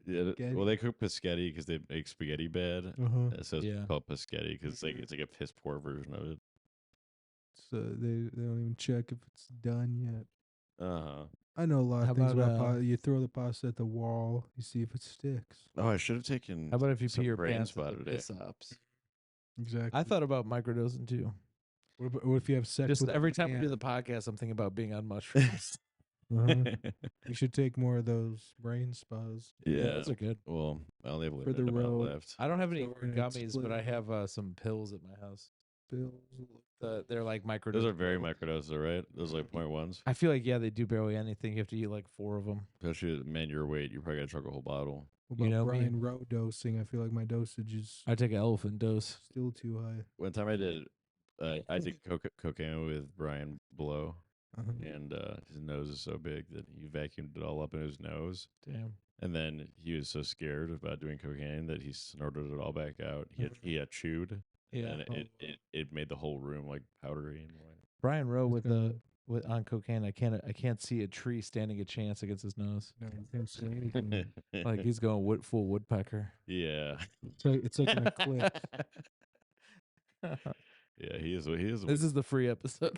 Yeah. Spaghetti. Well, they cook Piscetti because they make spaghetti bad. So it's Yeah. called Piscetti because it's like a piss poor version of it. So they don't even check if it's done yet. Uh-huh. I know a lot How of things about, about pasta. You throw the pasta at the wall, you see if it sticks. Oh, I should have taken. How about if you some pee your brain pants spot at the today. piss ups? Exactly. I thought about microdosing too. What if you have sex? Just with a every time we do ant? the podcast, I'm thinking about being on mushrooms. You should take more of those brain spas. Yeah. Those are good. Well, I only have a For the limited amount road. left. I don't have any So we're gonna gummies, split but I it. have some pills at my house. Pills. They're like microdose. Those are very microdoses, right? Those are like 0.1s. I feel like they do barely anything. You have to eat like 4 of them. Especially man your weight, you probably gotta chug a whole bottle. What You about know me. Brian Rowe dosing? I feel like my dosage is I take an elephant dose. still too high. One time I did, I did cocaine with Brian Blow, Uh-huh. and his nose is so big that he vacuumed it all up in his nose. Damn. And then he was so scared about doing cocaine that he snorted it all back out. He had chewed, Yeah. and it made the whole room like powdery and white. Brian Rowe with kinda- on cocaine, I can't see a tree standing a chance against his nose. No, you can't say anything. Like he's going full woodpecker. Yeah, It's like an eclipse. yeah, he is. This is the free episode.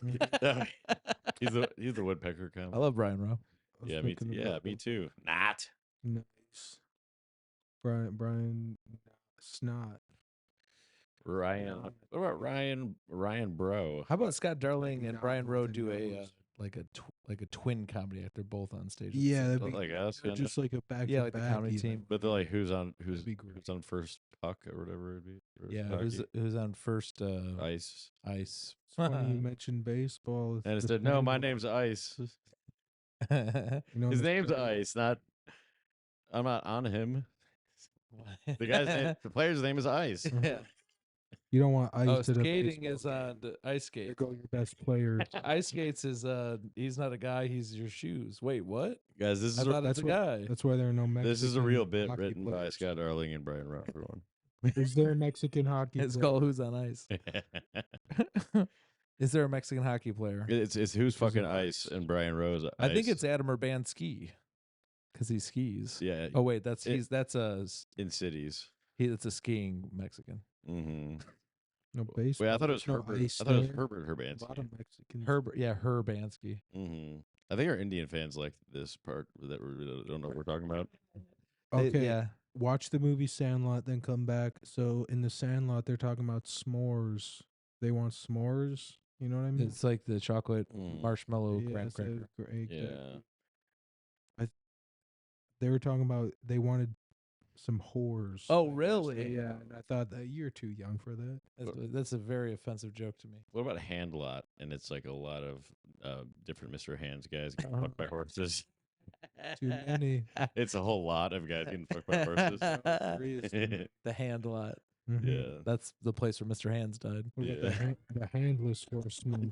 He's the woodpecker kind. I love Brian Rowe. I was Yeah, me thinking yeah, about me too. Not. Nice. Brian Snot. Ryan. What about Ryan Bro? How about Scott Darling and Not Brian Rowe with the do a nose. like a twin comedy act. They're both on stage. at the Yeah, same that'd time. be Like us, Or kinda? just like a back Yeah, to like the back comedy even. team. But they're like who's on be great. first puck or whatever it'd be. Or Yeah, hockey. who's on first Ice. ice. It's funny you mentioned baseball. And it the said, no, my handle- name's Ice. you know, His Mr. name's Hands- Ice, not. I'm not on him. The guy's name, the player's name is Ice. Yeah. You don't want ice Oh, to the skating baseball is game. on the ice There skate. go your best players. Ice skates is he's not a guy, he's your shoes. Wait, what? Guys, this I is thought it's that's a what- guy. That's why there are no Mexican. this is a real bit hockey written by players. Scott Darling and Brian Robertson. Is there a Mexican hockey? It's player? called Who's on Ice. Is there a Mexican hockey player? it's who's fucking it Ice and Brian Rose. I think Ice. it's Adam Urbanski because he skis. Yeah. Oh wait, that's It- that's a in cities. that's a skiing Mexican. Mm-hmm. No baseball. Wait, I thought it was no Herbert. ice I thought it was there. Herbert A lot Herbansky. of Mexicans. Herbansky. Mm-hmm. I think our Indian fans like this part that we don't know what we're talking about. Okay. Yeah. Watch the movie Sandlot, then come back. So in the Sandlot, they're talking about s'mores. They want s'mores. You know what I mean? It's like the chocolate Mm. marshmallow Yeah, graham so cracker. great. Yeah. They were talking about they wanted some whores. Oh, I guess. really? Yeah. And I thought that you're too young for that. That's a very offensive joke to me. What about Hand Lot? And it's like a lot of different Mr. Hands guys getting Uh-huh. fucked by horses. Too many. It's a whole lot of guys getting fucked by horses. The hand lot. Mhm. Yeah. That's the place where Mr. Hands died. What about Yeah. the handless horseman?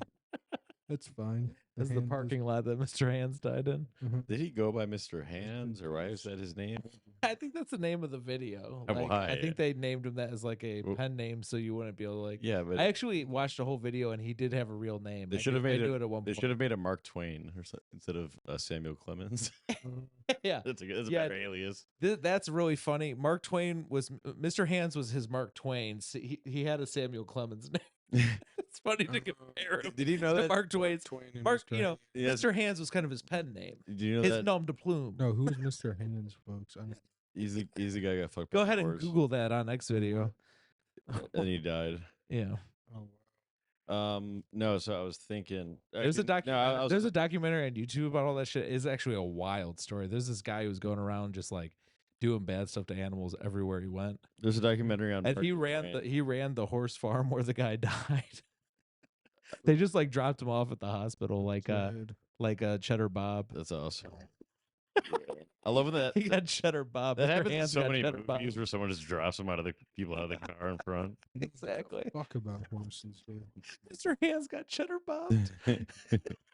That's fine. That's the handless- parking lot that Mr. Hands died in. Mhm. Did he go by Mr. Hands, or why is that his name? I think that's the name of the video. And Like, why? I think they named him that as like a Well- pen name, so you wouldn't be able to like. Yeah, but I actually watched a whole video, and he did have a real name. they I should have knew- I made knew it at one they point. should have made a Mark Twain or instead of Samuel Clemens. Yeah, That's a Yeah. better alias. That's really funny. Mark Twain was Mr. Hands was his Mark Twain. He had a Samuel Clemens name. It's funny to compare him Did you know to that? Mark Twain's. Twain and Mark, Mr. you know, Yes. Mr. Hands was kind of his pen name. Do you know His that? nom de plume. No, who's Mr. Hands, folks? He's the guy who got fucked. Go by ahead and horse, Google that on X video. and he died. Yeah, No, so I was thinking. there's a documentary. documentary. There's a documentary on YouTube about all that shit. It's actually a wild story. There's this guy who's going around just like doing bad stuff to animals everywhere he went, There's a documentary on. and Mark Twain. he ran the horse farm where the guy died. They just like dropped him off at the hospital, like Cheddar Bob. That's awesome. I love that. He got Cheddar Bob. That Mr. happens in Hands so got many Cheddar Bob. movies where someone just drops them out of the people out of the car in front. Exactly. Fuck about horses, dude. Mr. Hands got Cheddar Bob.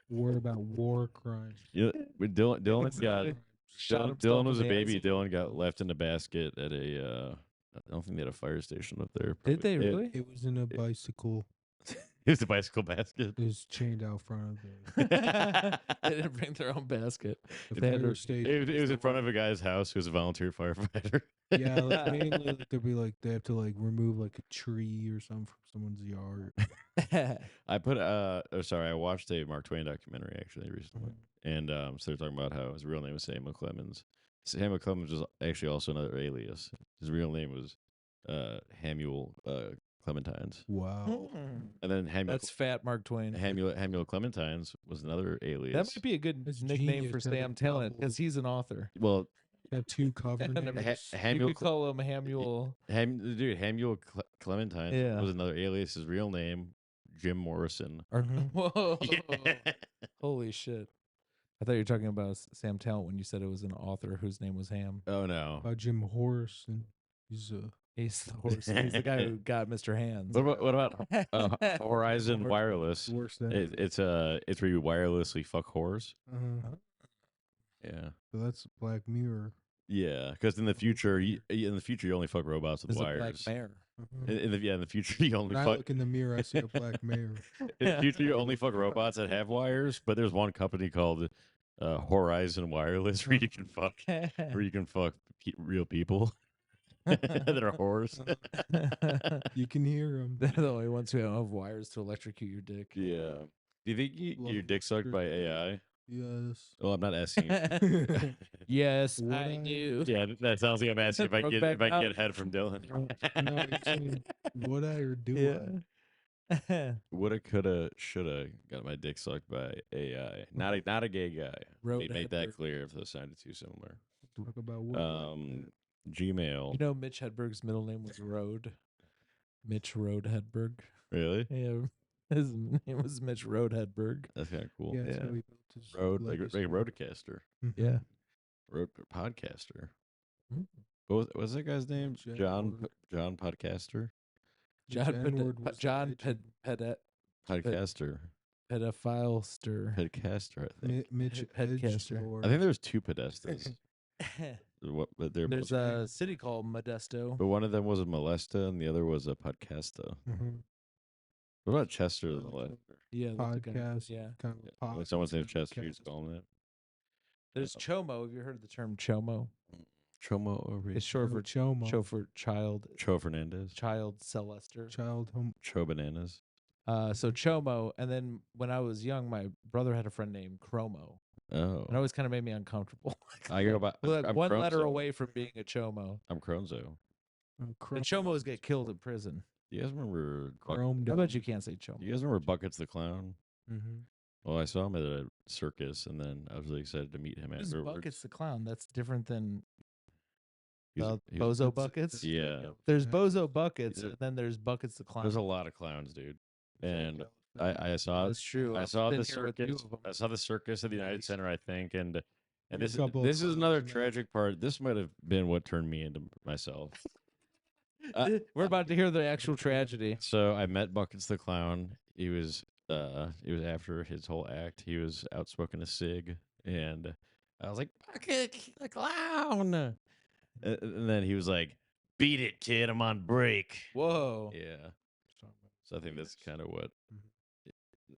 What about war crimes? Yeah, with Dylan got Exactly. Shot Dylan, himself Dylan was a in the baby. ass. Dylan got left in a basket at a. I don't think they had a fire station up there. Did they It- really? It was in a bicycle. It was a bicycle basket. It was chained out front of They didn't bring their own basket. the They had fire to- station. It was in front of a guy's house who was a volunteer firefighter. Yeah, like mainly like they'd be like they have to like remove like a tree or something from someone's yard. I put I watched a Mark Twain documentary actually recently, and so they're talking about how his real name was Samuel Clemens. Samuel Clemens was actually also another alias. His real name was Hamuel Clementines, Wow. and then That's fat Mark Twain. Hamuel Clementines was another alias. That might be a good That's nickname for genius to have Sam a Talent double. because he's an author. Well, Have two cover And names. You Hamuel could call him Hamuel. Hamuel Clementine Yeah. was another alias. His real name, Jim Morrison. Whoa! Yeah. Holy shit! I thought you were talking about Sam Talent when you said it was an author whose name was Ham. Oh no. About Jim Horse, and he's He's the horse. He's the guy who got Mr. Hands. What about Horizon Wireless? worse than. It's where you wirelessly fuck whores. Yeah. So that's Black Mirror. Yeah, because in the future, you only fuck robots with There's a black wires. mare. In the future, you only When I fuck. look in the mirror, I see a black mirror. In the future, you only fuck robots that have wires. But there's one company called Horizon Wireless where you can fuck real people that are whores. You can hear him. They're the only ones who have wires to electrocute your dick. Yeah. Do you think Love your dick sucked by AI? Yes. Well, I'm not asking you. Yes, Would I I? do. Yeah, that sounds like I'm asking if I Brokeback get Mountain. head from Dylan. No, you're saying would I or do Yeah. Woulda, coulda, shoulda got my dick sucked by AI. Not a gay guy. Road Make that Hedberg. clear if those sounded too similar. Talk about what? Gmail. You know, Mitch Hedberg's middle name was Road. Mitch Road Hedberg. Really? Yeah, his name was Mitch Road Hedberg. That's kind of cool. yeah, that's yeah. how he built his Road, like legacy. a roadcaster, Mhm. Yeah. road podcaster. Mm. What was that guy's name? J John word. John Podcaster. John N-word was the John legend. Podcaster. Pedophilester. Podcaster, I think. Mitch Headcaster. Edgelord. I think there was two Podestas. But they're There's both, a city called Modesto. but one of them was a molesta and the other was a podcasta. Mhm. What about Chester the molester? Yeah, that's a good- Podcast. Yeah. Kind of a When someone's named podcast. Chester, you just call him that. There's Chomo. Have you heard the term Chomo? Chomo over It's short for Chomo. child Cho Fernandez. child Celester. Child home. Cho Bananas. So Chomo, and then when I was young, my brother had a friend named Chromo. Oh. It always kind of made me uncomfortable. I go by Like I'm one letter Cronzo. away from being a Chomo. I'm Cronzo. The Chomos get killed in prison. You guys remember Chrome. I bet you can't say Chomo. You guys remember Buckets the Clown? Mm-hmm. Well, I saw him at a circus, and then I was really excited to meet him Who's afterwards. Buckets the Clown? That's different than He's- Bozo Buckets. Yeah. There's Yeah. Bozo Buckets, He's a- and then there's Buckets the Clown. There's a lot of clowns, dude. And I saw That's true. I I've saw been the here with two circus. of 'em. I saw the circus at the United Nice. Center, I think, and There's this a couple of this is another clowns in there. tragic part. This might have been what turned me into myself. We're about to hear the actual tragedy. So I met Buckets the Clown. He was it was after his whole act. He was out smoking a cig, and I was like, Buckets the Clown. And then he was like, "Beat it, kid. I'm on break." Whoa. Yeah. So I think that's kind of what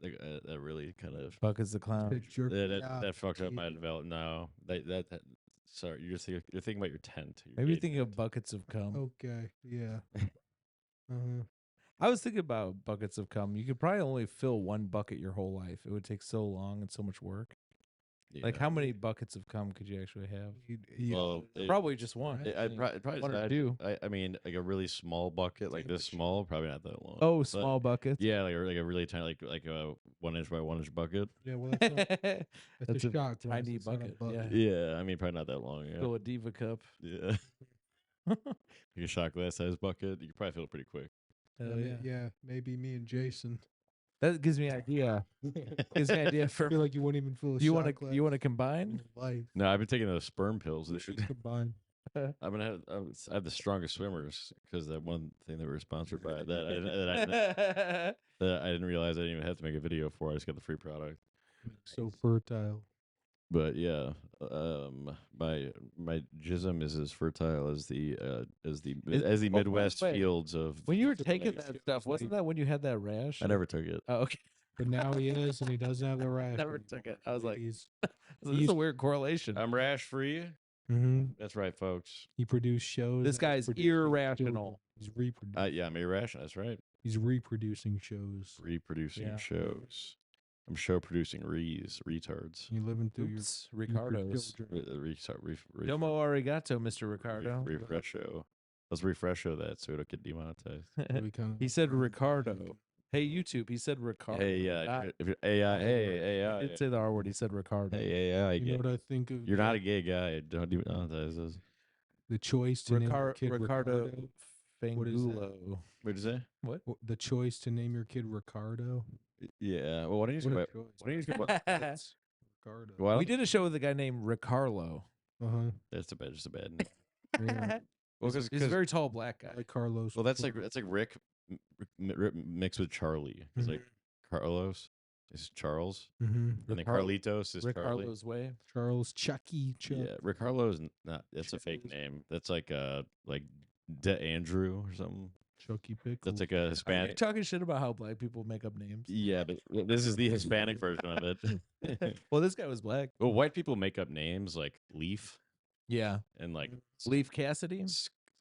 that really kind of Buckets the Clown. Picture. that fucked up my development. No, that sorry, you're thinking about your tent. your Maybe gay thinking tent. of Buckets of Cum. Okay. Yeah. Uh-huh. I was thinking about Buckets of Cum. You could probably only fill one bucket your whole life. It would take so long and so much work. Like, Yeah. how many buckets of cum could you actually have? Yeah. Well, Probably just one. I'd probably one or say two. I mean, like a really small bucket, like this small, probably not that long. Oh, But, small buckets. Yeah, like a really tiny, like a 1 inch by 1 inch bucket. Yeah. Well, that's, that's That's a a shot glass. tiny It's not a bucket, Yeah, I mean, probably not that long. Yeah, Fill a diva cup. yeah. Like a shot glass size bucket, you could probably fill it pretty quick. Hell yeah. Yeah. Maybe me and Jason. That gives me an idea. Gives me an idea I for. feel like you wouldn't even fill a Do you shot want to? glass You want to in combine? life. No, I've been taking those sperm pills. Combine. I'm gonna have I have the strongest swimmers because that one thing that we were sponsored by that I didn't realize I didn't even have to make a video for. I just got the free product. So fertile. But yeah, my jism is as fertile as the by Midwest the way, fields of. When you were taking that stuff, wasn't that when you had that rash? I never took it. Oh, okay. But now he is, and he doesn't have the rash. Never took it. I was like, He's, this is a weird correlation. I'm rash free. mm-hmm. That's right, folks. He produced shows. This that guy's produce irrational. children. He's reproducing. Yeah, I'm irrational. That's right. He's reproducing shows. Reproducing Yeah. shows. I'm show producing retards. You living through your Oops, Ricardo's. Domo arigato, Mr. Ricardo. Refresho. Let's refresho that so we don't get demonetized. We kind He said Ricardo. Hey, YouTube, he said Ricardo. Hey, yeah. I- If you're AI, hey, He AI. didn't say the R word. He said Ricardo. Hey, AI. You know what I think of? You're not a gay guy. Don't demonetize us. the choice to name your kid Ricardo Ricardo. Fangulo. What is that? What'd you say? What? The choice to name your kid Ricardo. Yeah. Well, why don't you just What go a back? choice. Why don't you just go back? It's Ricardo. Why We don't- did a show with a guy named Ricardo. Uh-huh. That's just a bad name. Yeah. Well, He's a 'cause- very tall black guy. Like Carlos. well, that's like Rick mixed with Charlie. It's Mhm. like Carlos is Charles, Mm-hmm. and then Ricar- Carlitos is Rick Charlie. Harlow's way. Charles Chucky. Chuck. Yeah, Rick Harlow is not. That's a fake Charles. name. That's like De Andrew or something. Chucky Pickles. That's like a You're Hispanic. talking shit about how black people make up names. Yeah, but this is the Hispanic version of it. Well, this guy was black. Well, white people make up names like Leaf Yeah. and like Leaf Cassidy.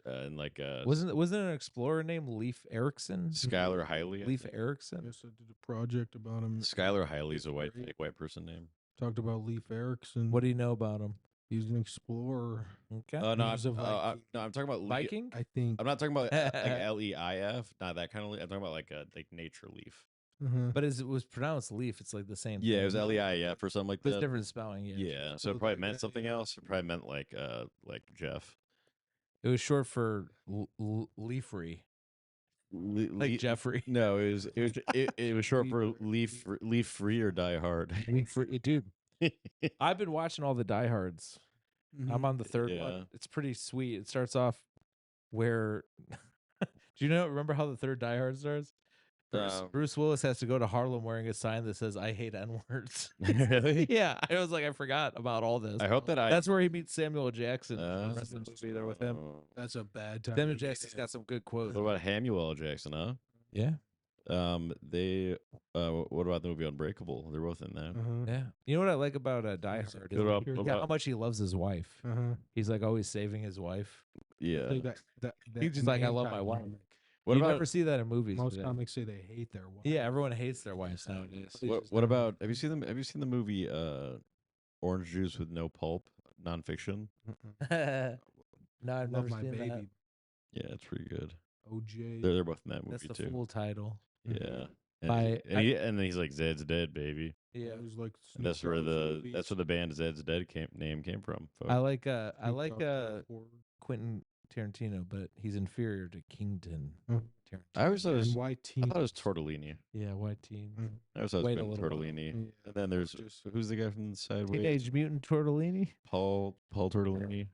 and like Wasn't an explorer named Leif Erikson? Skylar Hiley. I Leif think. Erikson. Yes, I did a project about him. Skylar Hiley's a Great. white person name. Talked about Leif Erikson. What do you know about him? He's an explorer. Okay. No, He was a Viking. no, I'm talking about Viking? I think. I'm not talking about like Leif, not that kind of leaf. I'm talking about like nature leaf. But as it was pronounced leaf, it's like the same Yeah, thing. it was Leif or something like But it's that. different spelling, yeah. Yeah, so So it probably the- meant yeah, something yeah. else. It probably meant like Jeff. It was short for leafry, like Jeffrey. No, it was short for leaf free or die hard. Leafry, dude. I've been watching all the diehards. I'm on the third Yeah. one. It's pretty sweet. It starts off where do you remember how the third Die Hard starts? Bruce Willis has to go to Harlem wearing a sign that says "I hate N-words." Really? Yeah, I was like, I forgot about all this. I hope that That's where he meets Samuel Jackson. The rest of the movie there with him. That's a bad time. Samuel Jackson's got some good quotes. What about Samuel L. Jackson? Huh? Yeah, They. What about the movie Unbreakable? They're both in that. yeah. You know what I like about Die Yes, Hard? I Is What about, What what how about- much he loves his wife. He's like always saving his wife. yeah. He's just like, I love my wife. What You about never see that in movies. Most today. comics say they hate their wife. Yeah, everyone hates their wives nowadays. what about? Have you seen them? Have you seen the movie Orange Juice with No Pulp, nonfiction? No, I've Love never my seen baby. that. Yeah, it's pretty good. OJ. They're both in that movie That's the too. full title. Yeah. By- And then he's like Zed's dead, baby. Yeah, It was like And that's where the band Zed's dead name came from. Folks. I like Quentin Tarantino, but he's inferior to Kington. Mm. Tarantino. I always thought it was, and white I team. thought it was Tortellini. Yeah, white teen. I always thought it Wait was a little Tortellini. while. And then there's who's the guy from the Sideways? Teenage Mutant Tortellini. Paul Tortellini.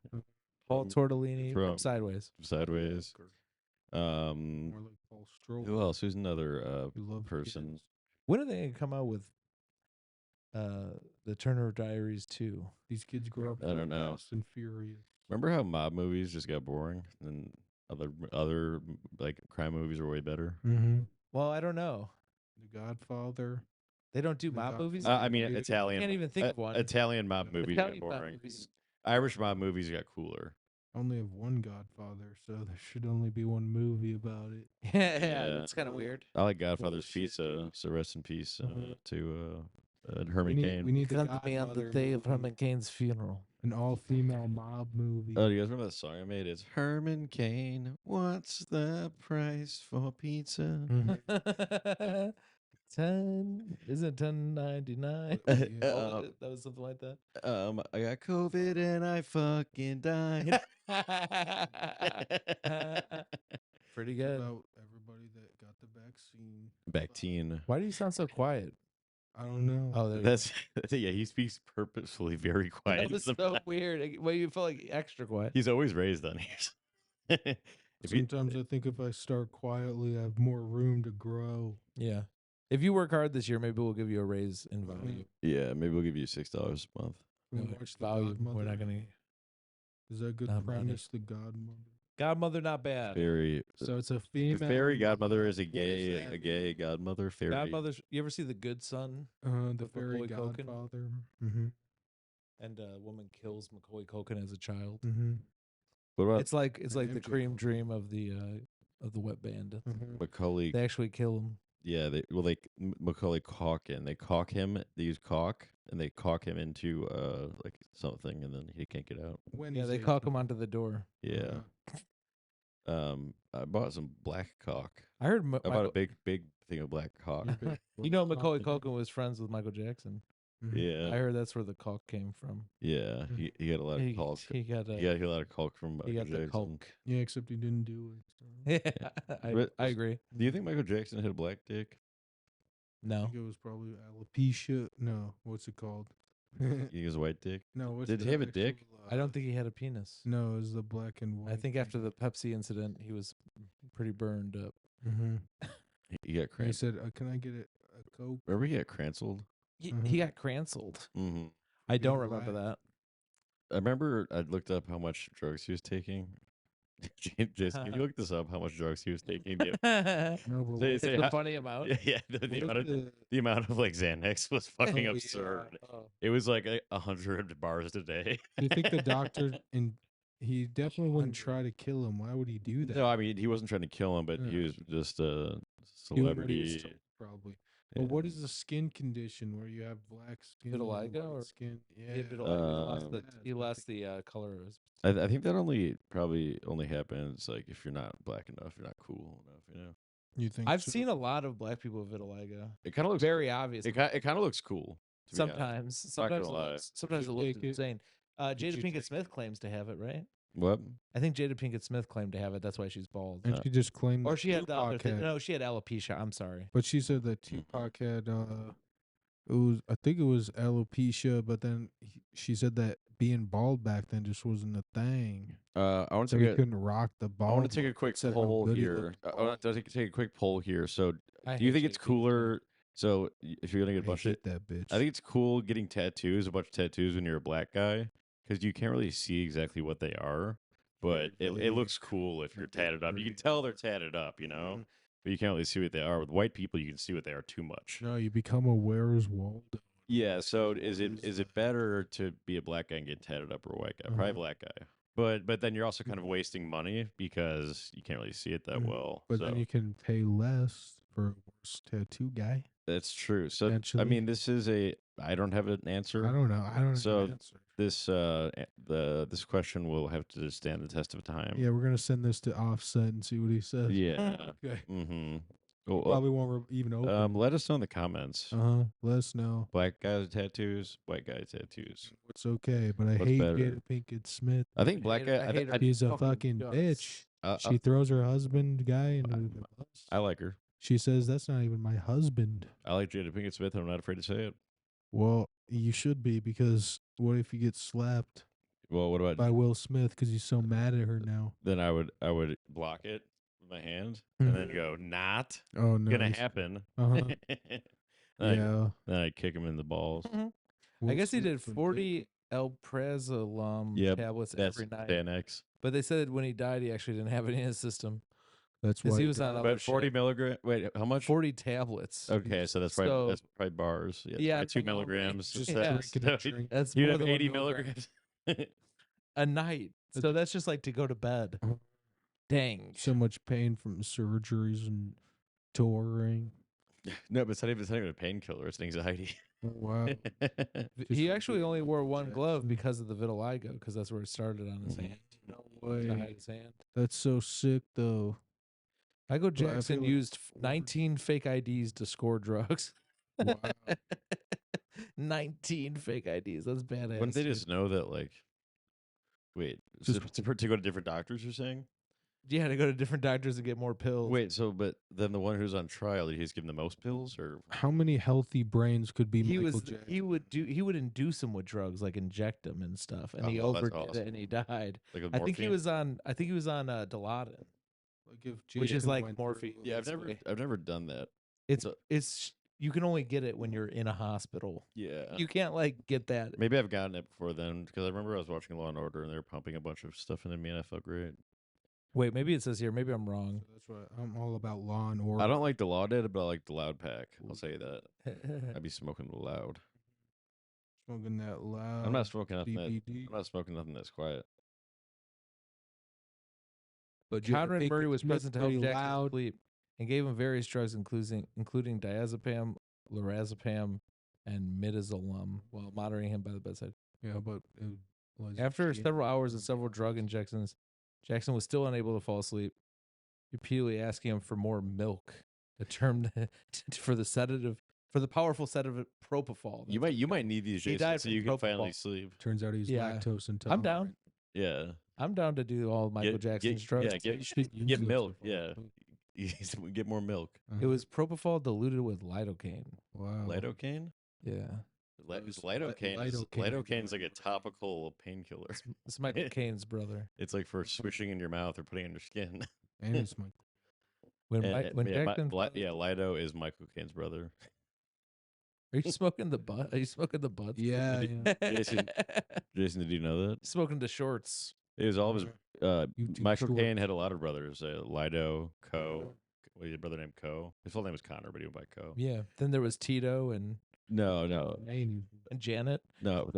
Paul Tortellini from from- Sideways. Sideways. More like Paul Stroll. Who else? Who's another We love person? kids. When are they gonna come out with the Turner Diaries 2? These kids grow up. I don't know. Fast and furious. Remember how mob movies just got boring and other like crime movies are way better? Well, I don't know. The Godfather. They don't do The mob God- movies. I mean, I Italian. can't even think of one. Italian mob movies got Italian mob boring. movies. Irish mob movies got cooler. I only have one Godfather, so there should only be one movie about it. yeah, Yeah. that's kind of weird. I like Godfather's shit, Pizza, so rest in peace Mhm. to We Herman need, Cain. we need the Come to me on the Godfather day of movie, Herman Cain's funeral. an all-female mob movie. Oh, do you guys remember that song I made? It's Herman Cain. What's the price for pizza? Mhm. 10 isn't 10.99. Yeah. That was something like that. I got COVID and I fucking died. Pretty good. About everybody that got the vaccine. Bactine. Why do you sound so quiet? I don't know. Oh, there That's yeah. He speaks purposefully very quiet. that was so weird. Well, you felt like extra quiet. He's always raised on ears. If you- Sometimes I think if I start quietly, I have more room to grow. Yeah. If you work hard this year, maybe we'll give you a raise in Mhm. value. yeah, maybe we'll give you $6 a month. We No, watched The value. We're Godmother. not gonna. Is that a good not money. premise? The Godmother. Godmother, not bad. Fairy. So it's a The female. fairy godmother is a What gay, that a gay godmother. Fairy. Godmother's. You ever see The Good Son? The with fairy Macaulay Culkin? Godfather. Mm-hmm. And a woman kills Macaulay Culkin as a child. Mm-hmm. What about It's like the MJ cream Culkin. dream of the wet band. Mm-hmm. Macaulay? They actually kill him. Yeah, Macaulay Culkin. They caulk him. They use caulk and they caulk him into like something, and then he can't get out. When Yeah, he's they caulk 18. him onto the door. Yeah. I bought some black caulk. I heard. I bought a big thing of black caulk. You know, Macaulay Culkin was friends with Michael Jackson. Mhm. Yeah, I heard that's where the caulk came from. yeah. He got a lot of caulk. He got a. He got a lot of caulk from He Michael got the Jackson. caulk. Yeah, except he didn't do it. So. Yeah, But- I agree. Do you think Michael Jackson had a black dick? I No, think it was probably alopecia. No, what's it called? He has a white dick. No, what's Did the he have a actual, dick? I don't think he had a penis. No, it was the black and white. I think after the Pepsi incident, he was pretty burned up. Mm-hmm. He got He cransed. said, "Can I get a Coke?" Remember he got cranceled? He got cancelled. Mm-hmm. I don't Being remember black. I remember I looked up how much drugs he was taking. Jason, can you look this up? How much drugs he was taking? Yeah, No, but Say- what- say It's a how- funny amount. yeah. The what amount if of the amount of like Xanax was fucking Oh, yeah. absurd. Oh. It was like 100 bars a day. do you think the doctor and he definitely wouldn't try to kill him? Why would he do that? No, I mean he wasn't trying to kill him, but he Yeah. was just a He would be celebrity. so- probably. But what is the skin condition where you have black skin, and Vitiligo white or- skin? He, Yeah, he lost the color of his. I think that probably only happens like if you're not black enough, you're not cool enough. You know, You think I've so? seen a lot of black people with vitiligo. it kind of looks Very obvious. It kind of looks cool. To be honest. Sometimes, Not gonna sometimes, lie. sometimes it you looks take it? insane. Would Jada you Pinkett take Smith claims to have it, right? What? I think Jada Pinkett Smith claimed to have it. That's why she's bald. And she just claimed Or that she had the other Tupac thing. had- No, she had alopecia. I'm sorry. But she said that Tupac had I think it was alopecia, but then she said that being bald back then just wasn't a thing. I want So to he take couldn't rock the bald. I want to take a look. quick Said how poll good he here. looked I want to take a quick poll here. So, I do you hate think it's Jada Pinkett Smith. cooler? So, if you're gonna get a I bunch of, hate that bitch. I think it's cool getting tattoos, a bunch of tattoos when you're a black guy, because you can't really see exactly what they are, but it looks cool if you're tatted up. You can tell they're tatted up, you know, but you can't really see what they are. With white people, you can see what they are too much. No, you become a Where's Waldo. Yeah. So, is it better to be a black guy and get tatted up or a white guy? Probably a black guy. But then you're also kind of wasting money because you can't really see it that well. But so. then you can pay less for a worse tattoo guy. That's true. So I Potentially. mean, I don't have an answer. I don't know. I don't So know the answer. This question will have to stand the test of time. Yeah, we're gonna send this to Offset and see what he says. Yeah. Okay. Mm-hmm. Well, Probably won't even open. let us know in the comments. Let us know. Black guys tattoos, white guy tattoos. It's okay, but I What's hate better? Jada Pinkett Smith. I think black guy. I hate her. She's a fucking fucking guts. bitch. I, She throws her husband guy into the bus. I like her. She says that's not even my husband. I like Jada Pinkett Smith. And I'm not afraid to say it. Well, you should be, because what if you get slapped Well, what about by Will Smith because he's so mad at her now? then? I would block it with my hand and then go, not Oh no, gonna he's- happen. Uh-huh. Then Yeah. then I kick him in the balls. I Will guess he did Smith would 40 Alprazolam Yep, tablets That's every night. Xanax. But they said when he died, he actually didn't have any in his system. That's 'Cause why he was on But 40 milligram. Wait, how much? 40 tablets. Okay, so that's So- probably bars. Yeah, Yeah, probably 2 I know, right? milligrams. Just Yeah. drinking and drinking. That's You'd more have than 1 80 milligram milligrams. a night. So that's just like to go to bed. Uh-huh. Dang. So much pain from surgeries and touring. No, but it's not even a painkiller. It's an anxiety. Oh, wow. He Just actually for only wore one Jackson. glove because of the vitiligo, because that's where it started on his Mhm. hand. No To hide way. his hand. That's so sick, though. Michael Well, I Jackson feel like used forward- 19 fake IDs to score drugs. Wow. 19 fake IDs. That's badass. Wouldn't they dude. just know that, like, wait, Just- to go to different doctors, you're saying? Yeah, to go to different doctors to get more pills. Wait, so, but then the one who's on trial, did he just give him the most pills? Or How many healthy brains could be he Michael was Jackson? he would induce him with drugs, like inject him and stuff, and he Oh, that's overdid awesome. it and he died. like with I think he morphine? was on Dilaudid, Like if which is Jason like went morphine. through- Yeah, basically. I've never done that. It's So- it's you can only get it when you're in a hospital. Yeah. You can't like get that. Maybe I've gotten it before then, because I remember I was watching Law and Order and they were pumping a bunch of stuff into me and I felt great. Wait, maybe it says here. Maybe I'm wrong. So that's why I'm all about law and order. I don't like the Law Dead, but I like the Loud Pack. I'll say that. I'd be smoking the loud. smoking that loud. I'm not smoking nothing that. CBD. I'm not smoking nothing that's quiet. But Jada Conrad Murray Pinkett was Smith present to help pretty Jackson loud. sleep and gave him various drugs, including diazepam, lorazepam, and midazolam, while monitoring him by the bedside. Yeah, but it was After shit. several hours and several drug injections, Jackson was still unable to fall asleep, repeatedly asking him for more milk, a term for the powerful sedative propofol. You might need these, He Jason, died so from you can propofol. finally sleep. Turns out he's Yeah. lactose intolerant. I'm down. Yeah. I'm down to do all Michael Jackson's drugs. Yeah, You should use get it. milk. Yeah. Get more milk. It was propofol diluted with lidocaine. Wow. Lidocaine? Yeah, Lidocaine's like a topical painkiller. it's Michael Caine's brother. It's like for swishing in your mouth or putting on your skin. And it's my When yeah, Jackson, Lido is Michael Caine's brother. are you smoking the butt? Are you smoking the butt? yeah. Jason, Jason, did you know that? Smoking the shorts. It was all of his. YouTube Michael shorts. Caine had a lot of brothers. Lido, Co. Well, he had a brother named Co. His full name was Connor, but he went by Co. Yeah. Then there was Tito and No. Janet Talking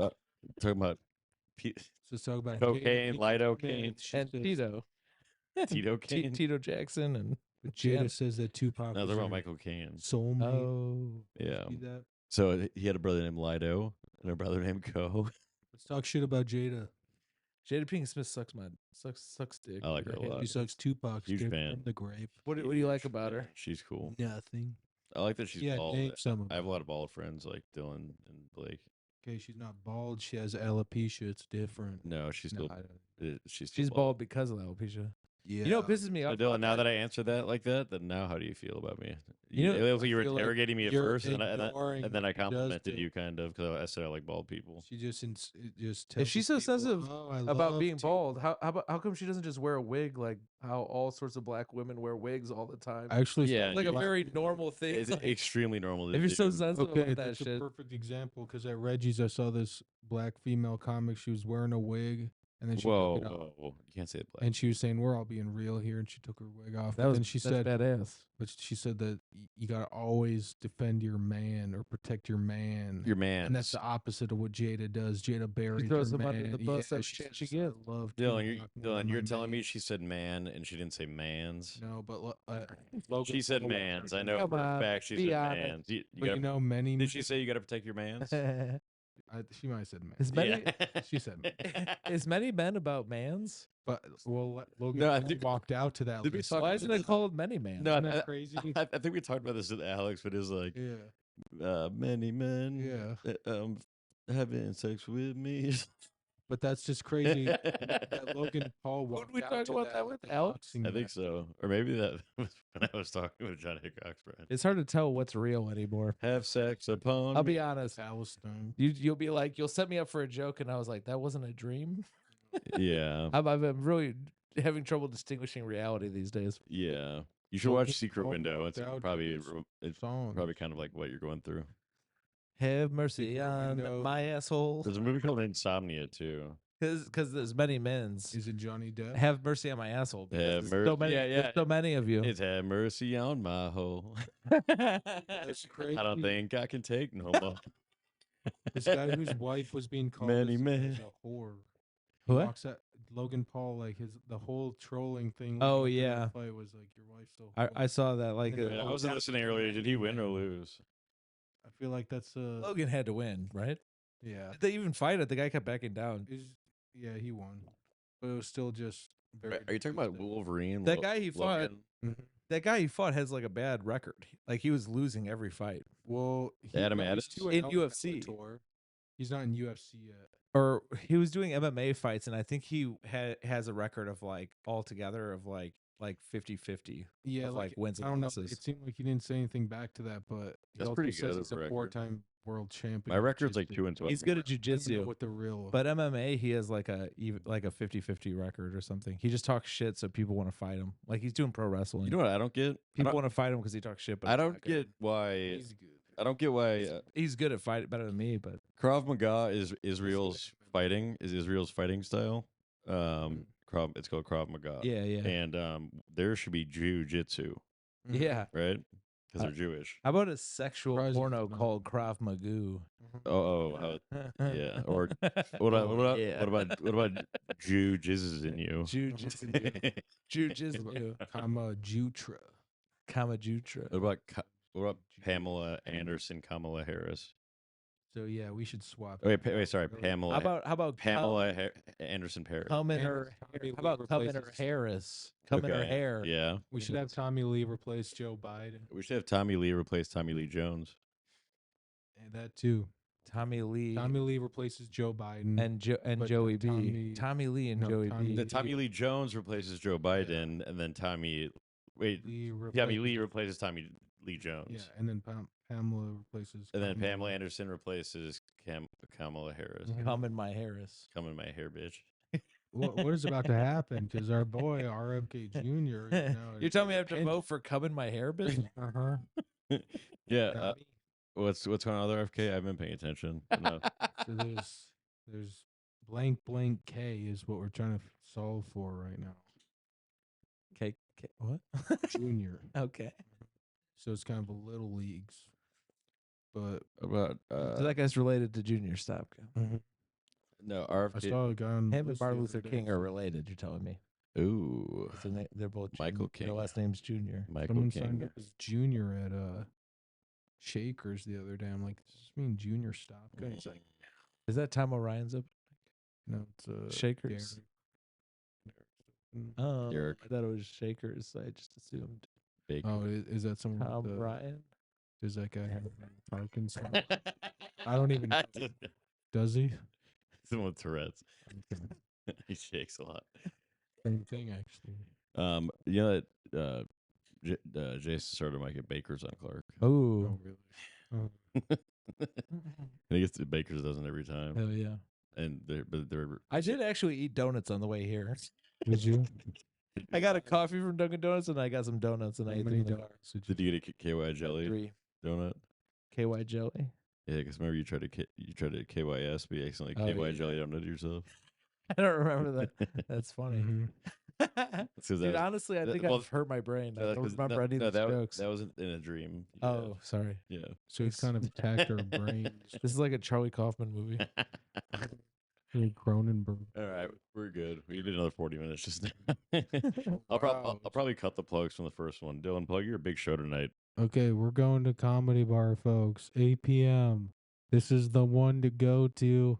about Let's talk about cocaine, Jada Lido Pinkett Caine, Smith. and Tito. Tito Caine. Tito Jackson and But Jan- Jada says that Tupac No, was they're about her Michael Caine. soulmate. Oh, Yeah. See that? So he had a brother named Lido and a brother named Co. Let's talk shit about Jada. Jada Pinkett Smith sucks dick. I like her a lot. She sucks Tupac's Huge dick fan. from the grave. What do you like about her? She's cool. Nothing. I like that she's Yeah, bald. name some of I have a them. lot of bald friends like Dylan and Blake. Okay, she's not bald. She has alopecia. It's different. No, she's No, still I don't. she's still She's bald because of alopecia. Yeah. You know what pisses me So off? Dylan, about now that I answered that like that, then now how do you feel about me? You know, it was like you were I feel like interrogating me at you're first, and ignoring then I what she does complimented to- you kind of because I said I like bald people. She just just If she's so tells people, sensitive "Oh, I about love being Tupac." bald, how come she doesn't just wear a wig like how all sorts of black women wear wigs all the time? Actually, Yeah, It's like a black very people- normal thing. It's like, extremely normal. to if you're so do. sensitive Okay, about that that's a shit, perfect example because at Reggie's I saw this black female comic. She was wearing a wig and then she Whoa, took it off. whoa, you can't say it black. And she was saying we're all being real here, and she took her wig off. that But was then she that's said, badass. but she said that you gotta always defend your man or protect your man. Your man. And that's the opposite of what Jada does. Jada buries throws her him under man. the bus every she chance she says, gets. "I love Dylan. Tupac more than You're my telling me man." she said man and she didn't say mans. No, but Logan She said Paul- mans. I know Come for a on, fact she be said honest. mans. But you know, many. did she say you got to protect your mans? She might have said man. Is many She said man. is many men about mans? But Logan No, I Paul think- walked out to that. did we list. talk Why about isn't it called many man? No, Isn't that crazy? I think we talked about this with Alex, but it's like Yeah, many men having sex with me. but that's just crazy. That Logan Paul Who walked did we out talk to about that with, Alex? boxing I think match. so, or maybe that was when I was talking with John Hickok's friend. It's hard to tell what's real anymore. Have sex upon. I'll be honest. Palestine. You'll be like, you'll set me up for a joke, and I was like, that wasn't a dream. Yeah, I'm really having trouble distinguishing reality these days. yeah. You should Logan watch Secret Paul Window. walked It's out to probably this it's Song. probably kind of like what you're going through. Have mercy Secret on Window. my asshole. There's a movie called Insomnia too. Because there's many men's. Is it Johnny Depp? Have mercy on my asshole. because Have there's so mercy- many, yeah, yeah. there's so many of you. It's have mercy on my hole. That's crazy. I don't think I can take no more. This guy whose wife was being called Many as men. a whore. What? Walks out, Logan Paul, like the whole trolling thing. Oh, leading up to yeah. the fight was like your wife's so. I saw that. Like, Yeah, I wasn't listening earlier. Did he win or lose? I feel like that's Logan had to win, right? yeah. Did they even fight it? The guy kept backing down. Yeah, he won, but it was still just very. Are you talking about disgusting. Wolverine? That guy he fought- Logan? Mhm. That guy he fought has like a bad record. Like he was losing every fight. Well, Adam he's Addis? too In an UFC. Bellator. He's not in UFC yet. Or he was doing MMA fights, and I think he has a record of like altogether of like 50-50. Yeah, Of, like, wins and I don't know. losses. It seemed like he didn't say anything back to that, but he That's also pretty says good he's as a a record. four-time world champion. My record's which like is 2-12. He's good at I don't know jujitsu. what the real. But MMA, he has like a 50-50 record or something. He just talks shit, so people want to fight him. Like he's doing pro wrestling. You know what I don't get? People want to fight him because he talks shit. But I he's don't not good. get why. he's good. I don't get why He's good at fight better than me, but Krav Maga is Israel's fighting. Is Israel's fighting style? It's called Krav Maga. yeah, yeah, And there should be Jiu-Jitsu, yeah. right? Because they're Jewish. How about a sexual Surprised porno it's not. called Krav Magoo? Oh, yeah. Or what Yeah. about Jew jizzes in you? Jujitsu, Kama Jutra. Kamajutra. What about Pamela Anderson, Kamala Harris? So yeah, we should swap. Wait, sorry, Pamela. How about Anderson Paris. cum in Anderson her? Tommy How about Lee cum in her replaces- Harris? Cum in her Okay, hair. Yeah. We should have Tommy Lee replace Joe Biden. We should have Tommy Lee replace Tommy Lee Jones. And that too. Tommy Lee Tommy Lee replaces Joe Biden. and but Joey B. Tommy- Tommy Lee and no, Joey Tommy B. The Tommy Lee Jones replaces Joe Biden, and then Tommy Lee replaces Tommy Lee Jones. Yeah, and then Pamela replaces. And then Kamala. Pamela Anderson replaces Kamala Harris. Mhm. Cum in my Harris. Come in my hair, bitch. What is about to happen? Because our boy RFK Jr. You're telling me I have to vote for cum in my hair, bitch? Uh huh. Yeah. What's going on with RFK? I haven't been paying attention. No. So there's blank K is what we're trying to solve for right now. What? Junior. Okay. So it's kind of a little leagues, but About So that guy's related to Junior. Stop. no I RFK. saw a guy on. Him and list the Martin other Luther day, King so- are related. You're telling me? Ooh, They're both Michael Their King. last name's Junior. Michael Someone King. signed up as junior at Shakers the other day. I'm like, does this mean junior stopped? And he's like, Is that Tom O'Ryan's up? no, it's Shakers. Oh, Derek. I thought it was Shakers. I just assumed. Baker. Oh, is that someone? Tom with the, Ryan. does that guy have Parkinson's? I don't even. I don't know. Does he? Someone with Tourette's. He shakes a lot. Same thing, actually. You know that Jason started Mike Baker's on Clark. Oh, really? Oh. And he gets the Baker's dozen every time. hell yeah! And they're I did actually eat donuts on the way here. Did you? I got a coffee from Dunkin' Donuts and I got some donuts and I How ate them many in the car. donuts did you? Did you get a KY jelly 3 donut? KY jelly. Yeah, because remember you tried to KYS, but you accidentally Oh, KY yeah. jelly donut yourself. I don't remember that. That's funny. Mhm. Dude, honestly, I think I've hurt my brain. I don't remember any of these jokes. That was in a dream. Oh, sorry. Yeah. So he's kind of attacked our brains. This is like a Charlie Kaufman movie. Like Cronenberg. All right, we're good. We did another 40 minutes just now. I'll probably cut the plugs from the first one. Dylan, plug your big show tonight. Okay, we're going to Comedy Bar, folks. 8 p.m. This is the one to go to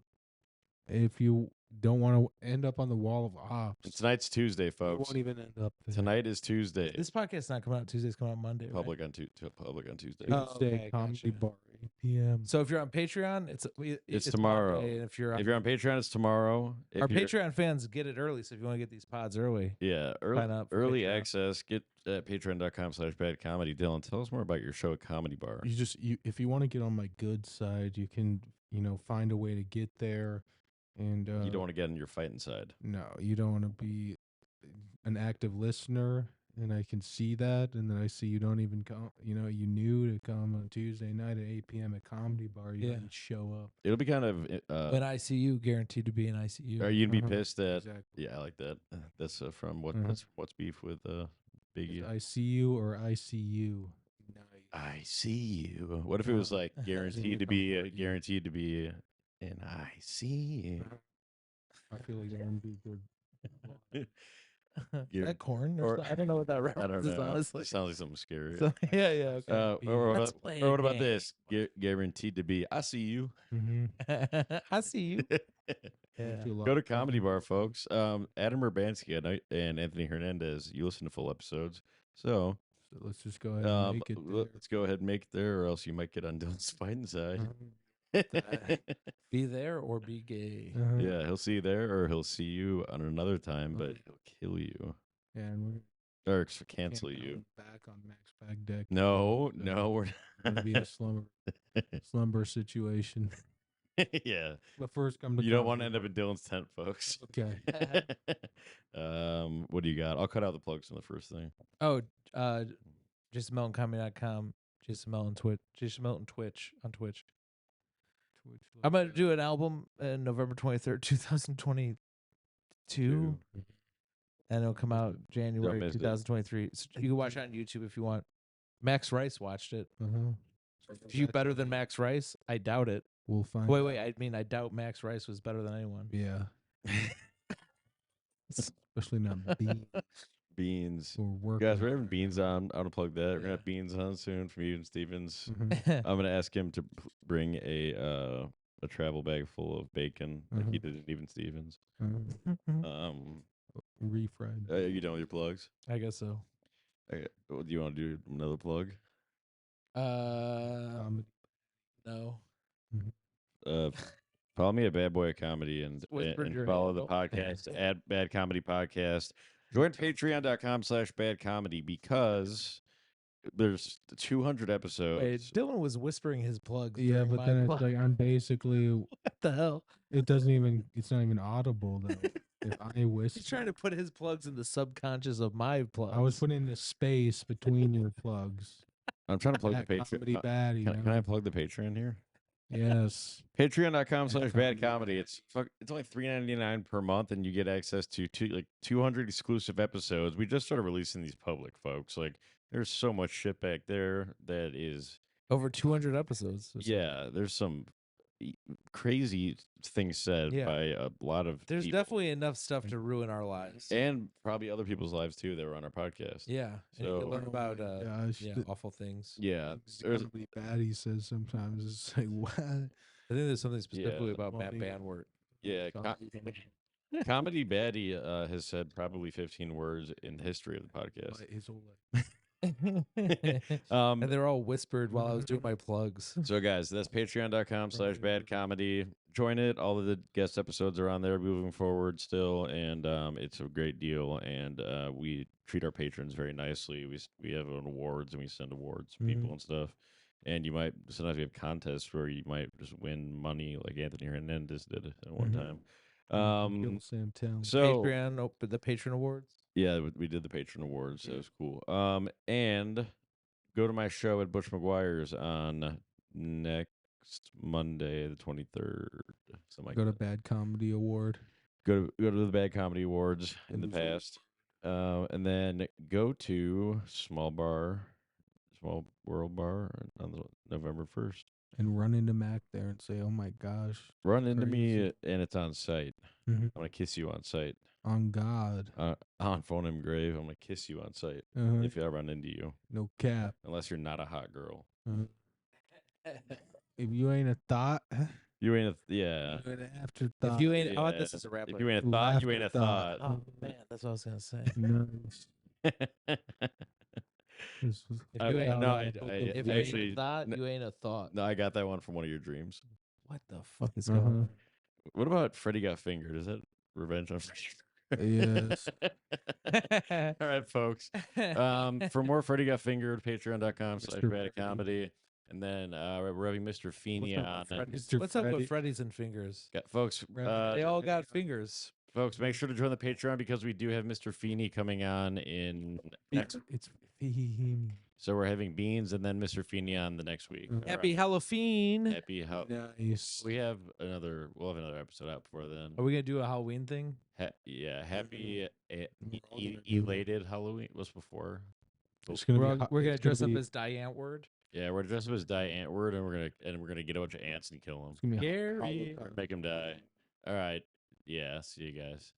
if you don't want to end up on the wall of ops. Tonight's Tuesday, You folks. won't even end up there. Tonight is Tuesday. This podcast's not coming out Tuesday. It's coming out Monday. right? Public on Tuesday. Oh, Tuesday, okay, Comedy gotcha. Bar, 8 p.m. So if you're on Patreon, it's tomorrow. Monday, and if you're on, If you're on Patreon, it's tomorrow. If our you're- Patreon fans get it early, so if you want to get these pods early, Yeah, Sign up for early Patreon. access. Get at patreon.com/badcomedy. Dylan, tell us more about your show at Comedy Bar. You if you want to get on my good side, you can find a way to get there, and You don't want to get in your fighting side. No, you don't want to be an active listener, and I can see that, and then I see you don't even come. You knew to come on Tuesday night at 8 p.m. at Comedy Bar. You Yeah. didn't show up. It'll be kind of. an ICU guaranteed to be an ICU. Are you gonna be Uh-huh. pissed that? Exactly. Yeah, I like that. That's from what? Mhm. That's what's beef with Biggie. I see you or I see you. Nice. I see you. What if it was like guaranteed to be an I see you. I feel like that would be good. Is You're- that corn? or- I don't know what that I reference don't is, know. honestly. It sounds like something scary. So, yeah. Okay. Or Let's what play about, or a what about game. this? Guaranteed to be. I see you. Mm-hmm. I see you. Yeah. Go to Comedy Bar, folks. Adam Urbanski and Anthony Hernandez. You listen to full episodes. So So let's just go ahead and make it there. let's go ahead and make it there, or else you might get on Dylan's fighting side. Be there or be gay. Uh-huh. Yeah, he'll see you there, or he'll see you on another time, but he'll kill you Yeah, and we're or cancel can't you. come back on Max back deck. No, So no, we're it's gonna be a slumber situation. yeah. But first, come to You don't want to Comedy end up in Dylan's tent, folks. Bar. Okay. What do you got? I'll cut out the plugs from the first thing. Oh, JasonMeltonComedy.com. Jason Melton Twitch. Jason Melton Twitch on Twitch. I'm gonna do an album in November 23rd, 2022, Two. and it'll come out January miss it. 2023. So you can watch it on YouTube if you want. Max Rice watched it. Uh-huh. Is you better than Max Rice? I doubt it. We'll find. Wait. I mean, I doubt Max Rice was better than anyone. Yeah. Especially not beans Beans. or work. Guys, we're having Beans on. I want to plug that. We're gonna have Beans on soon from Even Stevens. Mhm. I'm gonna ask him to bring a travel bag full of bacon like he did at Even Stevens. Refried. You done with your plugs? I guess so. Okay. Do you want to do another plug? Comedy. No. Follow me at Bad Boy of Comedy and whisper in your follow the handle. podcast at Bad Comedy Podcast. Join patreon.com/badcomedy because there's 200 episodes. Wait, Dylan was whispering his plugs. Yeah, during but my then it's plug. like I'm basically. What the hell? It doesn't even. It's not even audible though. If I whisper, He's trying to put his plugs in the subconscious of my plugs. I was putting the space between your plugs. I'm trying to plug That the comedy Patreon. baddie. Can I plug the Patreon here? Yes. Patreon.com/badcomedy. It's only $3.99 per month, and you get access to 200 exclusive episodes. We just started releasing these public, folks. Like, there's so much shit back there that is. over 200 episodes. or something. Yeah, there's some crazy things said Yeah. by a lot of There's people. definitely enough stuff to ruin our lives. And probably other people's lives too that were on our podcast. Yeah. And you So- can learn about gosh, awful things. Yeah, the comedy baddie says sometimes it's like what? I think there's something specifically about Matt Funny. Banwart. yeah. Comedy Baddie has said probably 15 words in the history of the podcast. Like, his whole And they're all whispered while I was doing my plugs. So guys, that's patreon.com/badcomedy. Join it. All of the guest episodes are on there moving forward still, and it's a great deal. And we treat our patrons very nicely. We have awards, and we send awards to people and stuff. And you might sometimes we have contests where you might just win money, like Anthony Hernandez did at one time. Kill Sam Town. So Patreon, the Patron Awards. yeah, we did the patron awards. So it was cool. And go to my show at Butch McGuire's on next Monday, the 23rd. Something like Go to that. Bad Comedy Award. Go to the Bad Comedy Awards in the past. And then go to Small World Bar on November 1st. And run into Mac there and say, "Oh my gosh, Run into me Crazy. and it's on site. Mhm. I'm gonna kiss you on site. on God, On phone and grave. I'm gonna kiss you on site if I run into you. no cap. Unless you're not a hot girl. If you ain't a thought, You ain't yeah. you're an afterthought. If you ain't, I want Yeah. this as a rap. If you ain't a thought, you ain't a Laughter thought. Oh man, that's what I was gonna say. Nice. This was- If I- you ain't, no, if you actually, ain't a thought, you ain't a thought. no, I got that one from one of your dreams. What the fuck is going on? What about Freddy Got Fingered? Is that Revenge on Freddy? Yes. All right, folks. For more Freddy Got Fingered, patreon.com/badcomedy. And then we're having Mr. Feeney on. What's up with Freddy's and fingers? Folks, They all got fingers. folks, make sure to join the Patreon because we do have Mr. Feeney coming on in next. It's Feeney. So we're having Beans and then Mr. Feeney on the next week. Mm. Happy Halloween. Happy Nice. We'll have another episode out before then. Are we gonna do a Halloween thing? Happy all gonna do elated Halloween. What's before? It's gonna We're, be hot- we're gonna it's gonna dress up be- as Diane Word. Yeah, we're dressed up as Die Antword, and we're gonna get a bunch of ants and kill them, It's gonna be Gary. make them die. All right, yeah. See you guys.